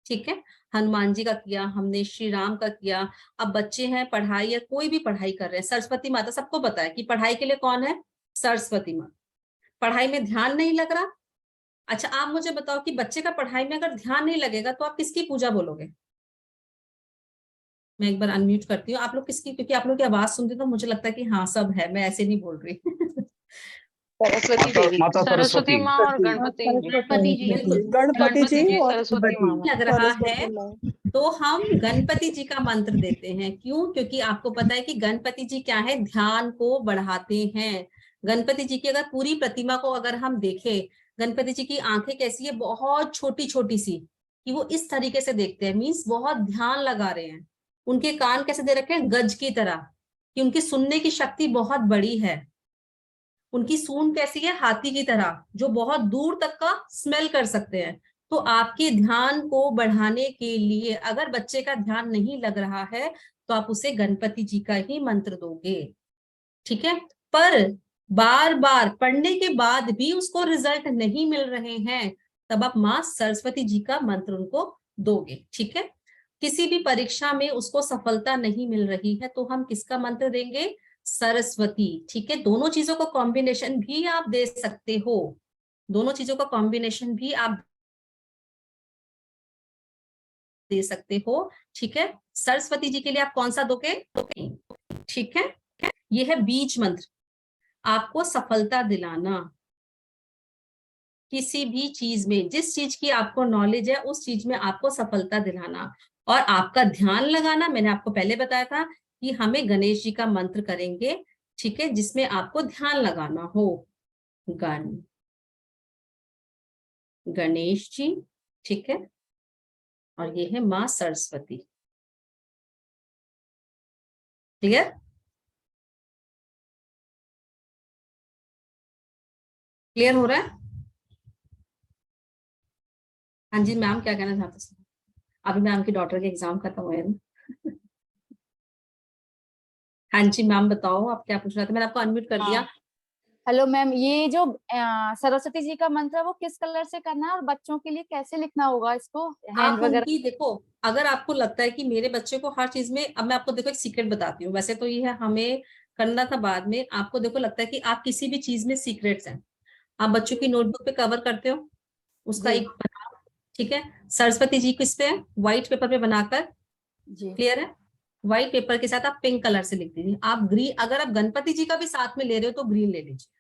ठीक है। हनुमान जी का किया हमने, श्री राम का किया। अब बच्चे हैं, पढ़ाई या कोई भी पढ़ाई कर रहे हैं, सरस्वती माता सबको पता है कि पढ़ाई के लिए कौन है? सरस्वती माता। पढ़ाई में ध्यान नहीं लग रहा, अच्छा आप मुझे बताओ कि बच्चे का पढ़ाई में अगर ध्यान नहीं लगेगा तो आप किसकी पूजा बोलोगे? मैं एक बार अनम्यूट करती हूँ, आप लोग किसकी, क्योंकि आप लोग की आवाज सुनती तो मुझे लगता है कि हाँ सब है, मैं ऐसे नहीं बोल रही। सरस्वती देवी, माता सरस्वती माँ और सरस्वती गणपति गणपति जी, बिल्कुल गणपति जी और सरस्वती माँ। लग रहा है सरस्वती माँ। तो हम गणपति जी का मंत्र देते हैं। क्यों? क्योंकि आपको पता है कि गणपति जी क्या है? ध्यान को बढ़ाते हैं। गणपति जी की अगर पूरी प्रतिमा को अगर हम देखें, गणपति जी की आंखें कैसी है? बहुत छोटी छोटी सी, कि वो इस तरीके से देखते हैं, मीन्स बहुत ध्यान लगा रहे हैं। उनके कान कैसे दे रखे हैं? गज की तरह, कि उनकी सुनने की शक्ति बहुत बड़ी है। उनकी सूंड कैसी है? हाथी की तरह, जो बहुत दूर तक का स्मेल कर सकते हैं। तो आपके ध्यान को बढ़ाने के लिए अगर बच्चे का ध्यान नहीं लग रहा है तो आप उसे गणपति जी का ही मंत्र दोगे, ठीक है। पर बार बार पढ़ने के बाद भी उसको रिजल्ट नहीं मिल रहे हैं, तब आप मां सरस्वती जी का मंत्र उनको दोगे, ठीक है। किसी भी परीक्षा में उसको सफलता नहीं मिल रही है तो हम किसका मंत्र देंगे? सरस्वती, ठीक है। दोनों चीजों का कॉम्बिनेशन भी आप दे सकते हो, दोनों चीजों का कॉम्बिनेशन भी आप दे सकते हो, ठीक है। सरस्वती जी के लिए आप कौन सा दोगे? ठीक है। ये है बीज मंत्र, आपको सफलता दिलाना किसी भी चीज में, जिस चीज की आपको नॉलेज है उस चीज में आपको सफलता दिलाना, और आपका ध्यान लगाना। मैंने आपको पहले बताया था कि हमें गणेश जी का मंत्र करेंगे, ठीक है, जिसमें आपको ध्यान लगाना हो। गणेश जी, ठीक है, और ये है माँ सरस्वती। क्लियर? क्लियर हो रहा है? हाँ जी मैम, क्या कहना चाहते हैं? अभी मैम की डॉटर के एग्जाम खत्म हुए हैं। हाँ जी मैम बताओ, आप क्या पूछ रहे थे? मैंने आपको अनम्यूट कर दिया। हेलो मैम, ये जो सरस्वती जी का मंत्र है वो किस कलर से करना है और बच्चों के लिए कैसे लिखना होगा इसको, हैंड आप वगैरह? उनकी देखो, अगर आपको लगता है कि मेरे बच्चे को हर चीज में, अब मैं आपको देखो एक सीक्रेट बताती हूँ, वैसे तो ये है हमें करना था बाद में, आपको देखो लगता है कि आप किसी भी चीज में सीक्रेट्स हैं, आप बच्चों की नोटबुक पे कवर करते हो, उसका जी एक बनाओ, ठीक है। सरस्वती जी किस पे है? व्हाइट पेपर पे बनाकर, जी। क्लियर है। व्हाइट पेपर के साथ आप पिंक कलर से लिख दीजिए। आप ग्रीन, अगर आप गणपति जी का भी साथ में ले रहे हो तो ग्रीन ले लीजिए,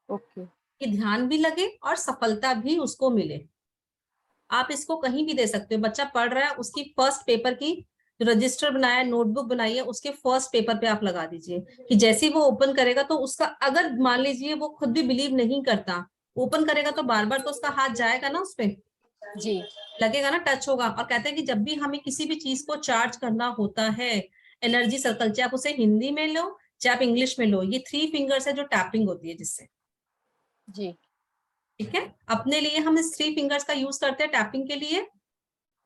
ओके। कि ध्यान भी लगे और सफलता भी उसको मिले। आप इसको कहीं भी दे सकते हो, बच्चा पढ़ रहा है उसकी फर्स्ट पेपर की जो रजिस्टर बनाया, नोटबुक बनाई है, उसके फर्स्ट पेपर पे आप लगा दीजिए, कि जैसे ही वो ओपन करेगा तो उसका, अगर मान लीजिए वो खुद भी बिलीव नहीं करता, ओपन करेगा तो बार बार तो उसका हाथ जाएगा ना उस पे, जी लगेगा ना, टच होगा। और कहते हैं कि जब भी हमें किसी भी चीज को चार्ज करना होता है, एनर्जी सर्कल, चाहे आप उसे हिंदी में लो चाहे आप इंग्लिश में लो, ये 3 फिंगर्स है जो टैपिंग होती है जिससे, जी ठीक है। अपने लिए हम इस 3 फिंगर्स का यूज करते हैं टैपिंग के लिए,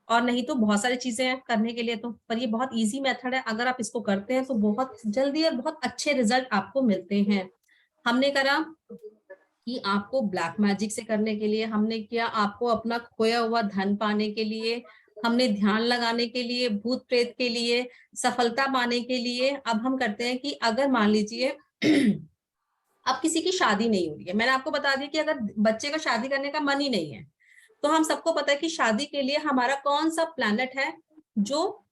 और नहीं तो बहुत सारी चीजें हैं करने के लिए तो, पर ये बहुत इजी मेथड है। अगर आप इसको करते हैं तो बहुत जल्दी और बहुत अच्छे रिजल्ट आपको मिलते हैं। हमने करा कि आपको ब्लैक मैजिक से करने के लिए, हमने किया आपको अपना खोया हुआ धन पाने के लिए, हमने ध्यान लगाने के लिए, भूत प्रेत के लिए, सफलता पाने के लिए। अब हम करते हैं कि अगर मान लीजिए अब किसी की शादी नहीं हो रही है, मैंने आपको बता दिया कि अगर बच्चे का शादी करने का मन ही नहीं है, तो हम सबको पता है कि शादी के लिए हमारा कौन सा प्लैनेट है जो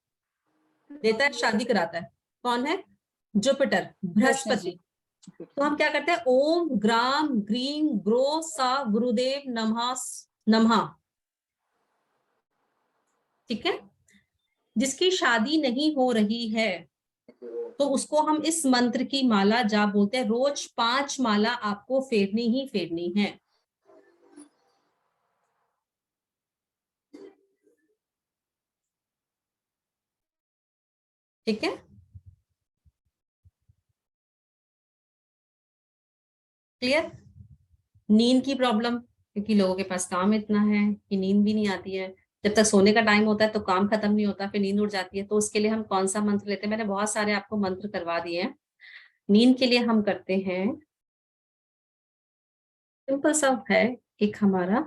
देता है, शादी कराता है, कौन है? जुपिटर, कृष्ण बृहस्पति। जी। तो हम क्या करते हैं, ओम ग्राम ग्रीम ग्रो सा गुरुदेव नमः नमः, ठीक है। जिसकी शादी नहीं हो रही है तो उसको हम इस मंत्र की माला जाप बोलते हैं। रोज 5 माला आपको फेरनी ही फेरनी है, ठीक है। क्लियर? नींद की प्रॉब्लम, क्योंकि लोगों के पास काम इतना है कि नींद भी नहीं आती है। जब तक सोने का टाइम होता है तो काम खत्म नहीं होता, फिर नींद उड़ जाती है। तो उसके लिए हम कौन सा मंत्र लेते हैं? मैंने बहुत सारे आपको मंत्र करवा दिए हैं। नींद के लिए हम करते हैं, सिंपल सा है, एक हमारा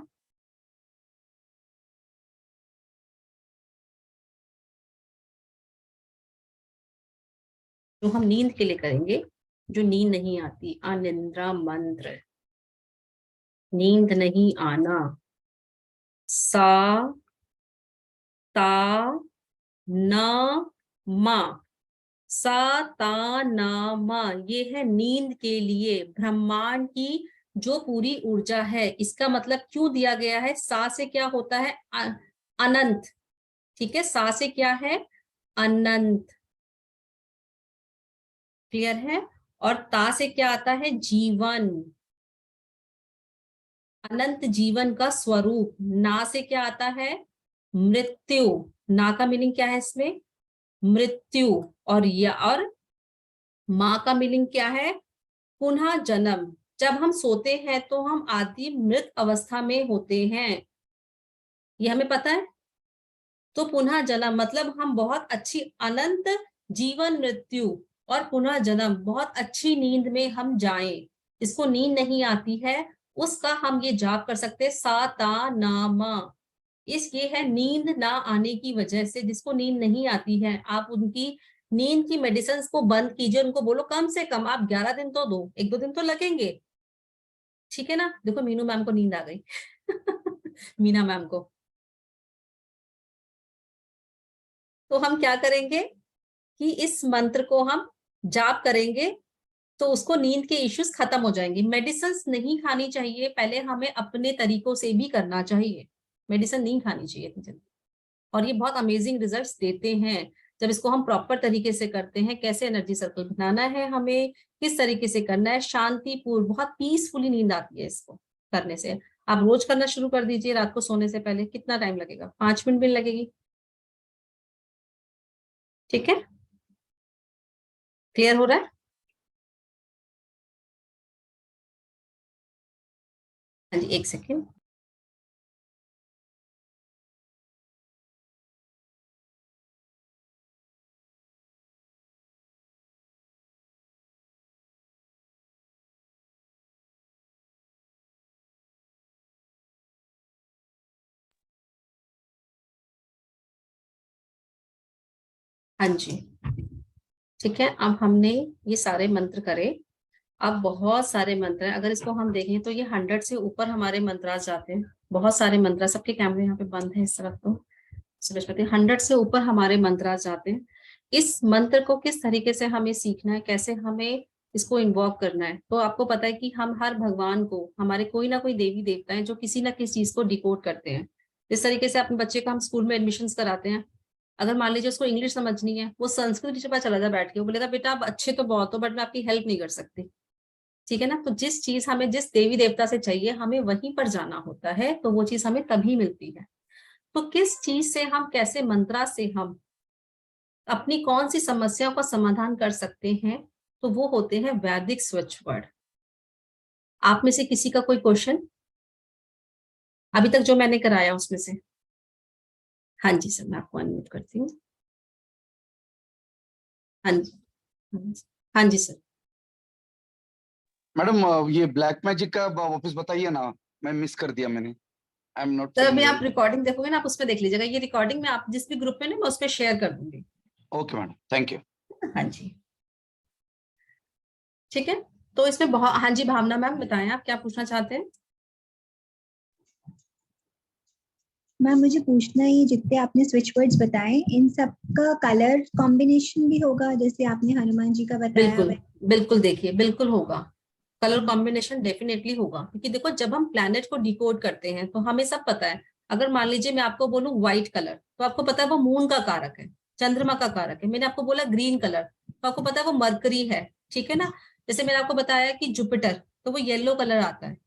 जो हम नींद के लिए करेंगे, जो नींद नहीं आती, अनिद्रा मंत्र। नींद नहीं आना, सा ता ना मा, सा ता ना मा, ये है नींद के लिए। ब्रह्मांड की जो पूरी ऊर्जा है, इसका मतलब क्यों दिया गया है? सा से क्या होता है? अनंत, ठीक है। सा से क्या है? अनंत, क्लियर है। और ता से क्या आता है? जीवन, अनंत जीवन का स्वरूप। ना से क्या आता है? मृत्यु, ना का मीनिंग क्या है इसमें? मृत्यु। और माँ का मीनिंग क्या है? पुनः जन्म। जब हम सोते हैं तो हम आदि मृत अवस्था में होते हैं, ये हमें पता है। तो पुनः जन्म मतलब हम बहुत अच्छी अनंत जीवन, मृत्यु और पुनः जन्म, बहुत अच्छी नींद में हम जाएं। इसको नींद नहीं आती है, उसका हम ये जाप कर सकते हैं, सा ता ना मा। इस ये है नींद ना आने की वजह से, जिसको नींद नहीं आती है, आप उनकी नींद की मेडिसिन को बंद कीजिए। उनको बोलो कम से कम आप 11 दिन तो दो, 1-2 दिन तो लगेंगे, ठीक है ना। देखो मीनू मैम को नींद आ गई मीना मैम को। तो हम क्या करेंगे कि इस मंत्र को हम जाप करेंगे तो उसको नींद के इश्यूज खत्म हो जाएंगे। मेडिसिन नहीं खानी चाहिए, पहले हमें अपने तरीकों से भी करना चाहिए, मेडिसिन नहीं खानी चाहिए इतनी जल्दी। और ये बहुत अमेजिंग रिजल्ट्स देते हैं जब इसको हम प्रॉपर तरीके से करते हैं। कैसे एनर्जी सर्कल बनाना है हमें, किस तरीके से करना है, शांतिपूर्ण, बहुत पीसफुली नींद आती है इसको करने से। आप रोज करना शुरू कर दीजिए रात को सोने से पहले। कितना टाइम लगेगा? 5 मिनट भी लगेगी, ठीक है। क्लियर हो रहा है? हाँ जी, 1 सेकेंड। हाँ जी, ठीक है। अब हमने ये सारे मंत्र करे। अब बहुत सारे मंत्र हैं, अगर इसको हम देखें तो ये 100 से ऊपर हमारे मंत्र जाते हैं। बहुत सारे मंत्र, सबके कैमरे यहाँ पे बंद है इस तरफ, तो सरस्वती 100 से ऊपर हमारे मंत्र जाते हैं। इस मंत्र को किस तरीके से हमें सीखना है, कैसे हमें इसको इन्वॉल्व करना है, तो आपको पता है कि हम हर भगवान को, हमारे कोई ना कोई देवी देवता है जो किसी ना किसी चीज को डिकोड करते हैं। जिस तरीके से अपने बच्चे का हम स्कूल में एडमिशन कराते हैं, अगर मान लीजिए उसको इंग्लिश समझनी है, वो संस्कृत टीचर पास चला जाए बैठ के, वो बोलेगा बेटा आप अच्छे तो बहुत हो बट मैं आपकी हेल्प नहीं कर सकती, ठीक है ना। तो जिस चीज हमें जिस देवी देवता से चाहिए हमें वहीं पर जाना होता है, तो वो चीज हमें तभी मिलती है। तो किस चीज से हम, कैसे मंत्रा से हम अपनी कौन सी समस्याओं का समाधान कर सकते हैं, तो वो होते हैं वैदिक स्विच वर्ड। आप में से किसी का कोई क्वेश्चन अभी तक जो मैंने कराया उसमें से? हाँ जी सर, मैं आपको अनम्यूट करती हूँ। हाँ जी, हाँ जी सर। मैडम ये ब्लैक मैजिक का वापस बताइए ना, मैं मिस कर दिया मैंने। आई एम नॉट सर अभी फीलिंग आप वेल। रिकॉर्डिंग देखोगे ना, आप उसमें देख लीजिएगा। ये रिकॉर्डिंग में आप जिस भी ग्रुप में ना, मैं उस पर शेयर कर दूंगी। Okay madam, thank you. हाँ जी, ठीक है। तो इसमें बहुत, हाँ जी भावना मैम बताएं आप क्या पूछना चाहते हैं। मैम मुझे पूछना है, जितने आपने स्विच वर्ड्स बताए इन सब का कलर कॉम्बिनेशन भी होगा, जैसे आपने हनुमान जी का बताया बिल्कुल बिल्कुल, देखिए बिल्कुल होगा, कलर कॉम्बिनेशन डेफिनेटली होगा। क्योंकि देखो जब हम प्लैनेट को डिकोड करते हैं तो हमें सब पता है। अगर मान लीजिए मैं आपको बोलूं व्हाइट कलर, तो आपको पता है वो मून का कारक है, चंद्रमा का कारक है। मैंने आपको बोला ग्रीन कलर, तो आपको पता है वो मरकरी है, ठीक है ना। जैसे मैंने आपको बताया कि जुपिटर, तो वो येलो कलर आता है।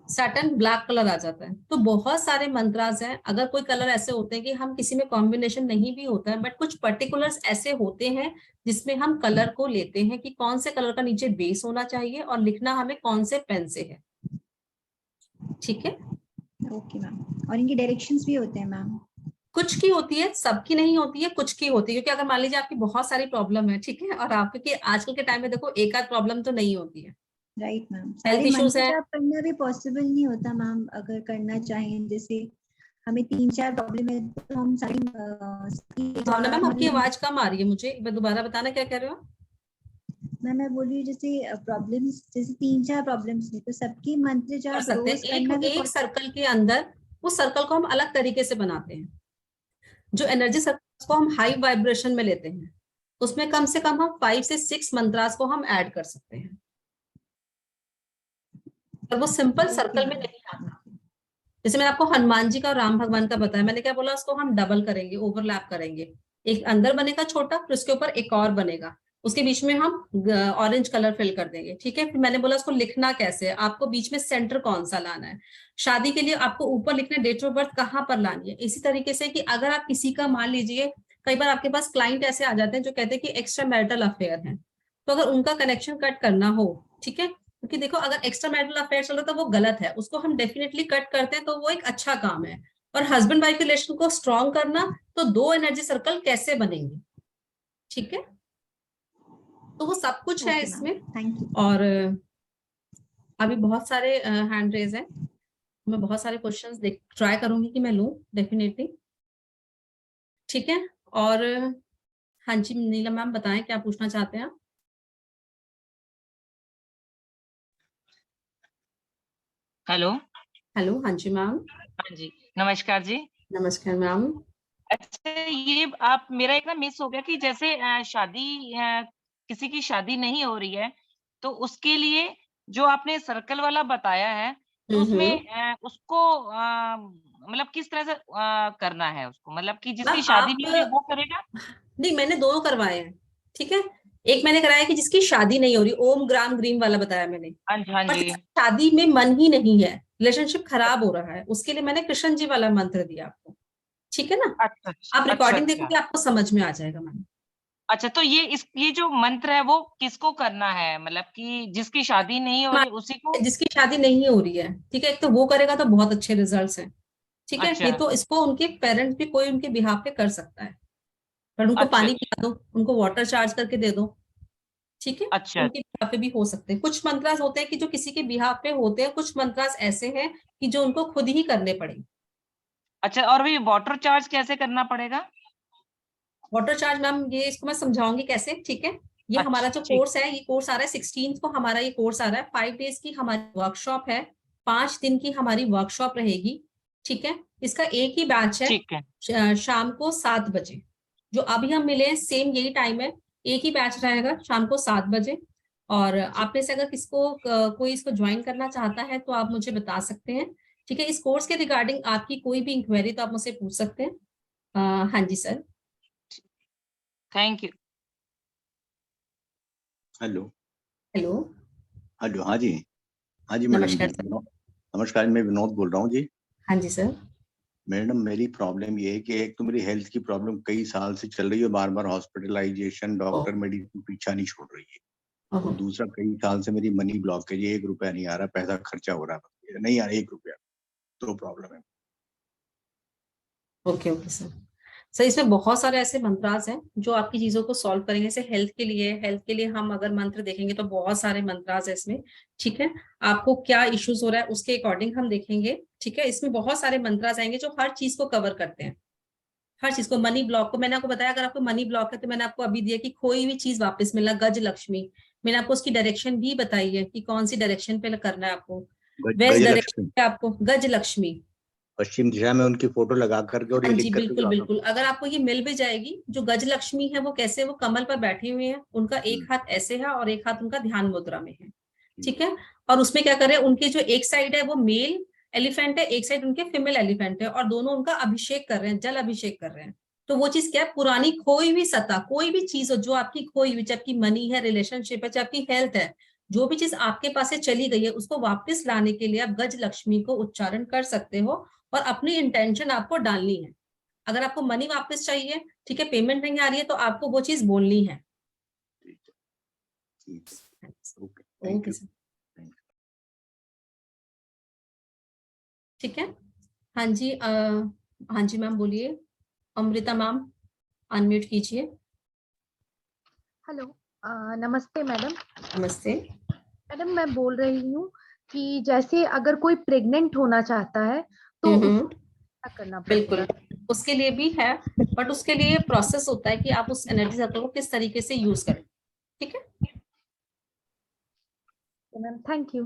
सैटर्न ब्लैक कलर आ जाता है। तो बहुत सारे मंत्रास हैं। अगर कोई कलर ऐसे होते हैं कि हम किसी में कॉम्बिनेशन नहीं भी होता है, बट कुछ पर्टिकुलर्स ऐसे होते हैं जिसमें हम कलर को लेते हैं कि कौन से कलर का नीचे बेस होना चाहिए और लिखना हमें कौन से पेन से है, ठीक है। ओके मैम, और इनके डायरेक्शंस भी होते हैं मैम? कुछ की होती है, सबकी नहीं होती है, कुछ की होती है। क्योंकि अगर मान लीजिए आपकी बहुत सारी प्रॉब्लम है, ठीक है, और आप, क्योंकि आजकल के टाइम में देखो एक आध प्रॉब्लम तो नहीं होती है, राइट मैम, हेल्थ सारे इश्यूज मंत्र है। जाप करना भी पॉसिबल नहीं होता मैम। अगर करना चाहें, जैसे हमें 3-4 प्रॉब्लम है तो हम सारी भावना मैम आपकी मतलब आवाज कम आ रही है मुझे, एक बार दोबारा बताना क्या कह रहे हो। मैं बोल रही हूँ जैसे प्रॉब्लम्स, जैसे 3-4 प्रॉब्लम्स है तो सबकी मंत्र कर जाप सकते हैं रोज करना भी एक सर्कल के अंदर, उस सर्कल को हम अलग तरीके से बनाते हैं। जो एनर्जी सर्कल्स को हम हाई वाइब्रेशन में लेते हैं, उसमें कम से कम हम 5 से 6 मंत्रास को हम ऐड कर सकते हैं, और वो सिंपल ओके सर्कल में मैम। नहीं आता। जैसे मैंने आपको हनुमान जी का और राम भगवान का बताया, मैंने क्या बोला, उसको हम डबल करेंगे, ओवरलैप करेंगे। एक अंदर बनेगा छोटा, फिर उसके ऊपर एक और बनेगा, उसके बीच में हम ऑरेंज कलर फिल कर देंगे, ठीक है। फिर मैंने बोला उसको लिखना कैसे है, आपको बीच में सेंटर कौन सा लाना है। शादी के लिए आपको ऊपर लिखना डेट ऑफ बर्थ कहाँ पर लानी है। इसी तरीके से कि अगर आप किसी का, मान लीजिए कई बार आपके पास क्लाइंट ऐसे आ जाते हैं जो कहते हैं कि एक्स्ट्रा मैरिटल अफेयर है, तो अगर उनका कनेक्शन कट करना हो, ठीक है, क्योंकि देखो अगर एक्स्ट्रा मैरिटल अफेयर चल रहा है तो वो गलत है, उसको हम डेफिनेटली कट करते हैं, तो वो एक अच्छा काम है। और हस्बैंड वाइफ रिलेशन को स्ट्रॉन्ग करना, तो 2 एनर्जी सर्कल कैसे बनेंगे, ठीक है। तो वो सब कुछ है ओके मैम, इसमें। Thank you. और अभी बहुत सारे हैंड रेज हैं, मैं बहुत सारे क्वेश्चंस देख ट्राई करूंगी कि मैं लूं डेफिनेटली, ठीक है। और हाँ जी नीलम मैम बताएं क्या पूछना चाहते हैं आप। हेलो। हेलो, हाँ जी मैम। हाँ जी, नमस्कार जी। नमस्कार मैम। अच्छा, ये आप, मेरा एक ना मिस हो गया कि जैसे किसी की शादी नहीं हो रही है, तो उसके लिए जो आपने सर्कल वाला बताया है, तो हम्म। उसमें उसको मतलब किस तरह से करना है उसको? मतलब कि मैम जिसकी शादी आप, नहीं हो रही है वो करेगा? नहीं मैंने दोनों करवाए हैं, ठीक है। एक मैंने कराया कि जिसकी शादी नहीं हो रही, ओम ग्राम ग्रीम वाला बताया मैंने। हाँ जी, हाँ और जी। जिसकी शादी में मन ही नहीं है, रिलेशनशिप खराब हो रहा है, उसके लिए मैंने कृष्ण जी वाला मंत्र दिया आपको, ठीक है ना। अच्छा, आप अच्छा, रिकॉर्डिंग अच्छा। देखोगे आपको समझ में आ जाएगा मैम। अच्छा, तो ये जो मंत्र है वो किसको करना है? मतलब कि जिसकी शादी नहीं हो रही उसी को? जिसकी शादी नहीं हो रही है, ठीक है, एक तो वो करेगा तो बहुत अच्छे रिजल्ट्स हैं, ठीक है। अच्छा, नहीं तो इसको उनके पेरेंट्स भी कोई उनके बिहाफ पे कर सकता है, पर उनको अच्छा, पानी अच्छा, पिला दो, उनको वाटर चार्ज करके दे दो, ठीक है। अच्छा। उनके बिहाफ पे भी हो सकते हैं। कुछ मंत्रास होते हैं कि जो किसी के बिहाफ पे होते हैं, कुछ मंत्रास ऐसे हैं कि जो उनको खुद ही करने पड़ेंगे। अच्छा, और भी वाटर चार्ज कैसे करना पड़ेगा? वाटर चार्ज मैम ये इसको मैं समझाऊंगी कैसे, ठीक है। ये हमारा अच्छा, जो ठीक। कोर्स है, ये कोर्स आ रहा है 16 को, हमारा ये कोर्स आ रहा है 5 डेज की हमारी वर्कशॉप है, 5 दिन की हमारी वर्कशॉप रहेगी, ठीक है। इसका एक ही बैच है, ठीक है। शाम को 7 बजे। जो अभी हम मिले हैं सेम यही टाइम है, एक ही बैच रहेगा शाम को 7 बजे। और ठीक। आप में से अगर किसको कोई इसको ज्वाइन करना चाहता है तो आप मुझे बता सकते हैं, ठीक है। इस कोर्स के रिगार्डिंग आपकी कोई भी इंक्वायरी तो आप मुझसे पूछ सकते हैं। हाँ जी sir. Thank you. Hello. Hello. Hello, हाँ जी मैडम जी। नमस्कार सर। नमस्कार, मैं विनोद बोल रहा हूँ जी। हाँ जी सर। मैडम, मेरी प्रॉब्लम ये है कि एक तो मेरी हेल्थ की प्रॉब्लम कई साल से चल रही है, बार बार हॉस्पिटलाइजेशन, डॉक्टर मेडिसिन पीछा नहीं छोड़ रही है। और ओके दूसरा, कई साल से मेरी मनी ब्लॉक है, ये 1 रुपया नहीं आ रहा, पैसा खर्चा हो रहा है, नहीं आ रहा 1 रुपया। तो प्रॉब्लम है। Okay sir. सर इसमें बहुत सारे ऐसे मंत्रास हैं जो आपकी चीजों को सॉल्व करेंगे। जैसे हेल्थ के लिए हम अगर मंत्र देखेंगे तो बहुत सारे मंत्रास है इसमें। ठीक है, आपको क्या इश्यूज हो रहा है उसके अकॉर्डिंग हम देखेंगे। ठीक है, इसमें बहुत सारे मंत्रास आएंगे जो हर चीज को कवर करते हैं। हर चीज को, मनी ब्लॉक को मैंने आपको बताया, अगर आपको मनी ब्लॉक है तो मैंने आपको अभी दिया कि कोई भी चीज वापस मिलना, गज लक्ष्मी। मैंने आपको उसकी डायरेक्शन भी बताई है कि कौन सी डायरेक्शन पे करना है आपको। वेस्ट डायरेक्शन गजलक्ष्मी, पे आपको गज लक्ष्मी। पश्चिम दिशा में उनकी फोटो लगा करके और ये हाँ जी लिख करके बिल्कुल जो बिल्कुल, अगर आपको ये मिल भी जाएगी। जो गज लक्ष्मी है वो कैसे, वो कमल पर बैठे हुए हैं, उनका एक हाथ ऐसे है और एक हाथ उनका ध्यान मुद्रा में है। ठीक है, और उसमें क्या कर रहे हैं, उनके जो एक साइड है वो मेल एलिफेंट है, एक साइड उनके फीमेल एलिफेंट है, और दोनों उनका अभिषेक कर रहे हैं, जल अभिषेक कर रहे हैं। तो वो चीज क्या है, पुरानी खोई हुई सत्ता, कोई भी चीज हो जो आपकी खोई हुई, चाहे आपकी मनी है, रिलेशनशिप है, चाहे आपकी हेल्थ है, जो भी चीज आपके पास से चली गई है उसको वापस लाने के लिए आप गज लक्ष्मी को उच्चारण कर सकते हो। और अपनी इंटेंशन आपको डालनी है। अगर आपको मनी वापस चाहिए, ठीक है, पेमेंट नहीं आ रही है, तो आपको वो चीज बोलनी है। Okay, thank okay you. Sir. ठीक है। हाँ जी हाँ जी मैम बोलिए। अमृता मैम अनम्यूट कीजिए। हेलो, नमस्ते मैडम। नमस्ते। मैडम, मैं बोल रही हूँ कि जैसे अगर कोई प्रेग्नेंट होना चाहता है तो उसको क्या करना बिल्कुल, पड़ेगा? उसके लिए भी है, बट उसके लिए प्रोसेस होता है कि आप उस एनर्जी सर्कल को किस तरीके से यूज करें। ठीक है। Ma'am, thank you.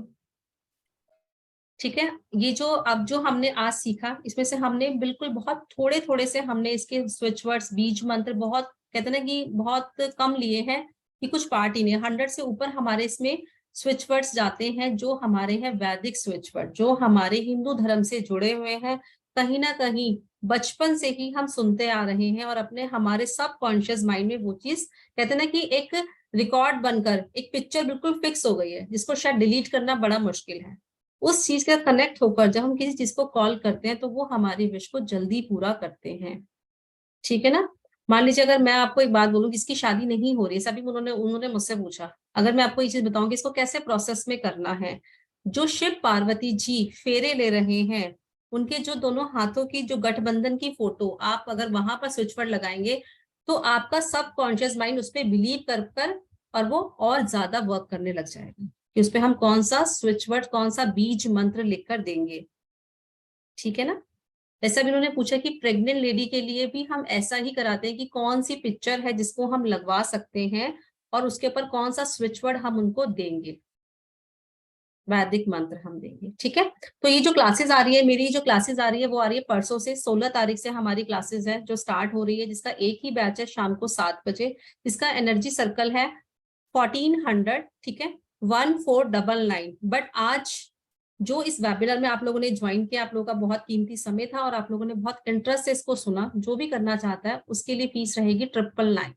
ठीक है, ये जो अब जो हमने आज सीखा, इसमें से हमने बिल्कुल बहुत थोड़े थोड़े से हमने इसके स्विच वर्ड्स, बीज मंत्र, बहुत कहते हैं ना कि बहुत कम लिए हैं, कि कुछ पार्ट ही नहीं, 100 से ऊपर हमारे इसमें स्विच वर्ड्स जाते हैं, जो हमारे हैं वैदिक स्विच वर्ड, जो हमारे हिंदू धर्म से जुड़े हुए हैं। कहीं ना कहीं बचपन से ही हम सुनते आ रहे हैं, और अपने हमारे सबकॉन्शियस माइंड में वो चीज कहते हैं ना कि एक रिकॉर्ड बनकर एक पिक्चर बिल्कुल फिक्स हो गई है, जिसको शायद डिलीट करना बड़ा मुश्किल है। उस चीज के साथ कनेक्ट होकर जब हम किसी चीज को कॉल करते हैं तो वो हमारी विश को जल्दी पूरा करते हैं। ठीक है ना। मान लीजिए अगर मैं आपको एक बात बोलूं, जिसकी शादी नहीं हो रही, सभी उन्होंने उन्होंने मुझसे पूछा, अगर मैं आपको ये चीज बताऊं कि इसको कैसे प्रोसेस में करना है। जो शिव पार्वती जी फेरे ले रहे हैं, उनके जो दोनों हाथों की जो गठबंधन की फोटो आप अगर वहां पर स्विच वर्ड लगाएंगे, तो आपका सबकॉन्शियस माइंड उस पर बिलीव कर और वो और ज्यादा वर्क करने लग जाएगा कि उस पर हम कौन सा स्विच वर्ड, कौन सा बीज मंत्र लिखकर देंगे। ठीक है ना। जैसा भी उन्होंने पूछा कि प्रेग्नेंट लेडी के लिए भी हम ऐसा ही कराते हैं कि कौन सी पिक्चर है जिसको हम लगवा सकते हैं, और उसके ऊपर कौन सा स्विच वर्ड हम उनको देंगे, वैदिक मंत्र हम देंगे। ठीक है। तो ये जो क्लासेस आ रही है, मेरी जो क्लासेस आ रही है वो आ रही है परसों से, 16 तारीख से हमारी क्लासेस है जो स्टार्ट हो रही है, जिसका एक ही बैच है शाम को 7 बजे, जिसका एनर्जी सर्कल है 1400। ठीक है, 1499। बट आज जो इस वेबिनार में आप लोगों ने ज्वाइन किया, आप लोगों का बहुत कीमती समय था और आप लोगों ने बहुत इंटरेस्ट से इसको सुना। जो भी करना चाहता है उसके लिए फीस रहेगी 999।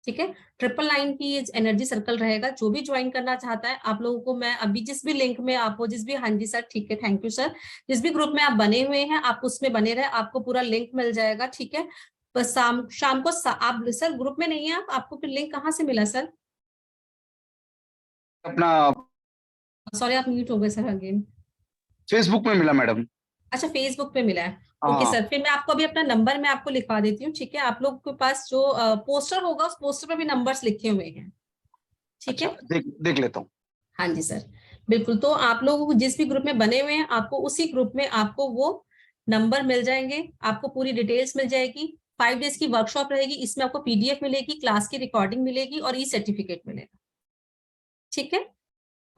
ठीक है, 999 की एनर्जी सर्कल रहेगा। जो भी ज्वाइन करना चाहता है, आप लोगों को मैं अभी जिस भी लिंक में आपको, जिस भी, हाँ जी सर ठीक है, थैंक यू सर, जिस भी ग्रुप में आप बने हुए हैं आप उसमें बने रहे, आपको पूरा लिंक मिल जाएगा। ठीक है, बस शाम को आप सर ग्रुप में नहीं है, आपको फिर लिंक कहाँ से मिला सर? अपना सॉरी आप म्यूट हो गए सर अगेन। फेसबुक में मिला मैडम। अच्छा फेसबुक पे मिला है। ओके हाँ सर, फिर मैं आपको अभी अपना नंबर मैं आपको लिखवा देती हूँ। ठीक है, आप लोग के पास जो पोस्टर होगा उस पोस्टर पे भी नंबर्स लिखे हुए हैं। ठीक अच्छा, है, देख लेता हूँ। हाँ जी सर बिल्कुल। तो आप लोग जिस भी ग्रुप में बने हुए हैं, आपको उसी ग्रुप में आपको वो नंबर मिल जाएंगे, आपको पूरी डिटेल्स मिल जाएगी। 5 डेज की वर्कशॉप रहेगी, इसमें आपको पीडीएफ मिलेगी, क्लास की रिकॉर्डिंग मिलेगी और ई सर्टिफिकेट मिलेगा। ठीक है,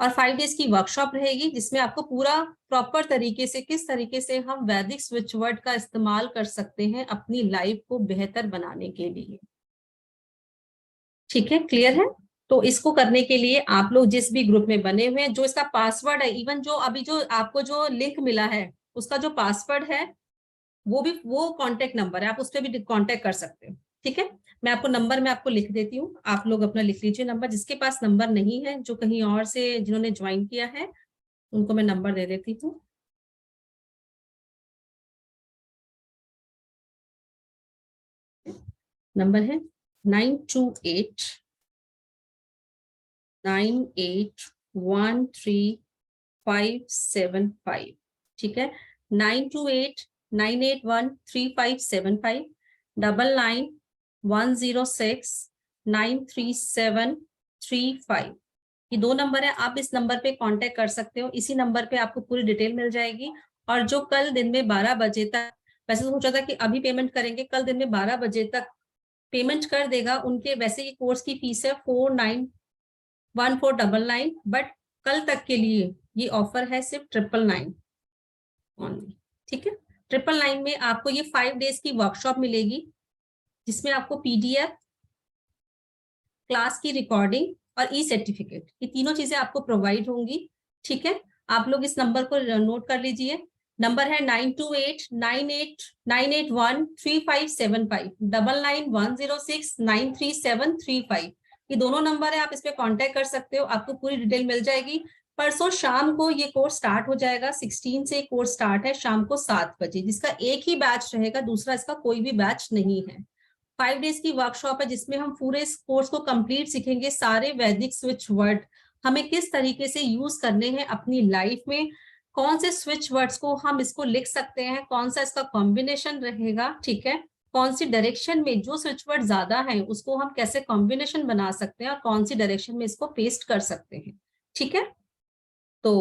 और 5 डेज की वर्कशॉप रहेगी जिसमें आपको पूरा प्रॉपर तरीके से, किस तरीके से हम वैदिक स्विच वर्ड का इस्तेमाल कर सकते हैं अपनी लाइफ को बेहतर बनाने के लिए। ठीक है, क्लियर है। तो इसको करने के लिए आप लोग जिस भी ग्रुप में बने हुए हैं, जो इसका पासवर्ड है, इवन जो अभी जो आपको जो लिंक मिला है उसका जो पासवर्ड है वो भी वो कांटेक्ट नंबर है, आप उस पर भी कांटेक्ट कर सकते हो। ठीक है, मैं आपको नंबर में आपको लिख देती हूँ, आप लोग अपना लिख लीजिए नंबर। जिसके पास नंबर नहीं है, जो कहीं और से जिन्होंने ज्वाइन किया है, उनको मैं नंबर दे देती हूँ। नंबर है 928-981-3575। ठीक है, 928-981-3575, 99-106-93735। ये 2 नंबर है, आप इस नंबर पे कांटेक्ट कर सकते हो। इसी नंबर पे आपको पूरी डिटेल मिल जाएगी। और जो कल दिन में 12 बजे तक, वैसे सोचा था कि अभी पेमेंट करेंगे, कल दिन में 12 बजे तक पेमेंट कर देगा, उनके वैसे ये कोर्स की फीस है 491499, बट कल तक के लिए ये ऑफर है सिर्फ 999 ओनली। ठीक है, 999 में आपको ये 5 डेज की वर्कशॉप मिलेगी, जिसमें आपको PDF, क्लास की रिकॉर्डिंग और ई सर्टिफिकेट, ये तीनों चीजें आपको प्रोवाइड होंगी। ठीक है, आप लोग इस नंबर को नोट कर लीजिए। नंबर है 9289813575, 9910693735। ये दोनों नंबर है, आप इस पे कांटेक्ट कर सकते हो, आपको पूरी डिटेल मिल जाएगी। परसों शाम को ये कोर्स स्टार्ट हो जाएगा, 16 से कोर्स स्टार्ट है शाम को 7 बजे, जिसका एक ही बैच रहेगा, दूसरा इसका कोई भी बैच नहीं है। 5 डेज की वर्कशॉप है, जिसमें हम पूरे इस कोर्स को कंप्लीट सीखेंगे। सारे वैदिक स्विच वर्ड हमें किस तरीके से यूज करने हैं अपनी लाइफ में, कौन से स्विच वर्ड्स को हम इसको लिख सकते हैं, कौन सा इसका कॉम्बिनेशन रहेगा। ठीक है, कौन सी डायरेक्शन में जो स्विच वर्ड ज्यादा है उसको हम कैसे कॉम्बिनेशन बना सकते हैं, और कौन सी डायरेक्शन में इसको पेस्ट कर सकते हैं। ठीक है, तो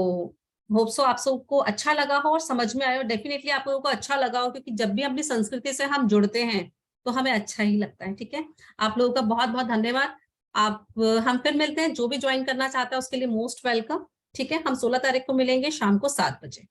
होप सो आप सबको अच्छा लगा हो और समझ में आया हो। डेफिनेटली आप लोगों को अच्छा लगा हो, क्योंकि जब भी अपनी संस्कृति से हम जुड़ते हैं तो हमें अच्छा ही लगता है। ठीक है, आप लोगों का बहुत बहुत धन्यवाद। हम फिर मिलते हैं, जो भी ज्वाइन करना चाहता है उसके लिए मोस्ट वेलकम। ठीक है, हम 16 तारीख को मिलेंगे शाम को 7 बजे।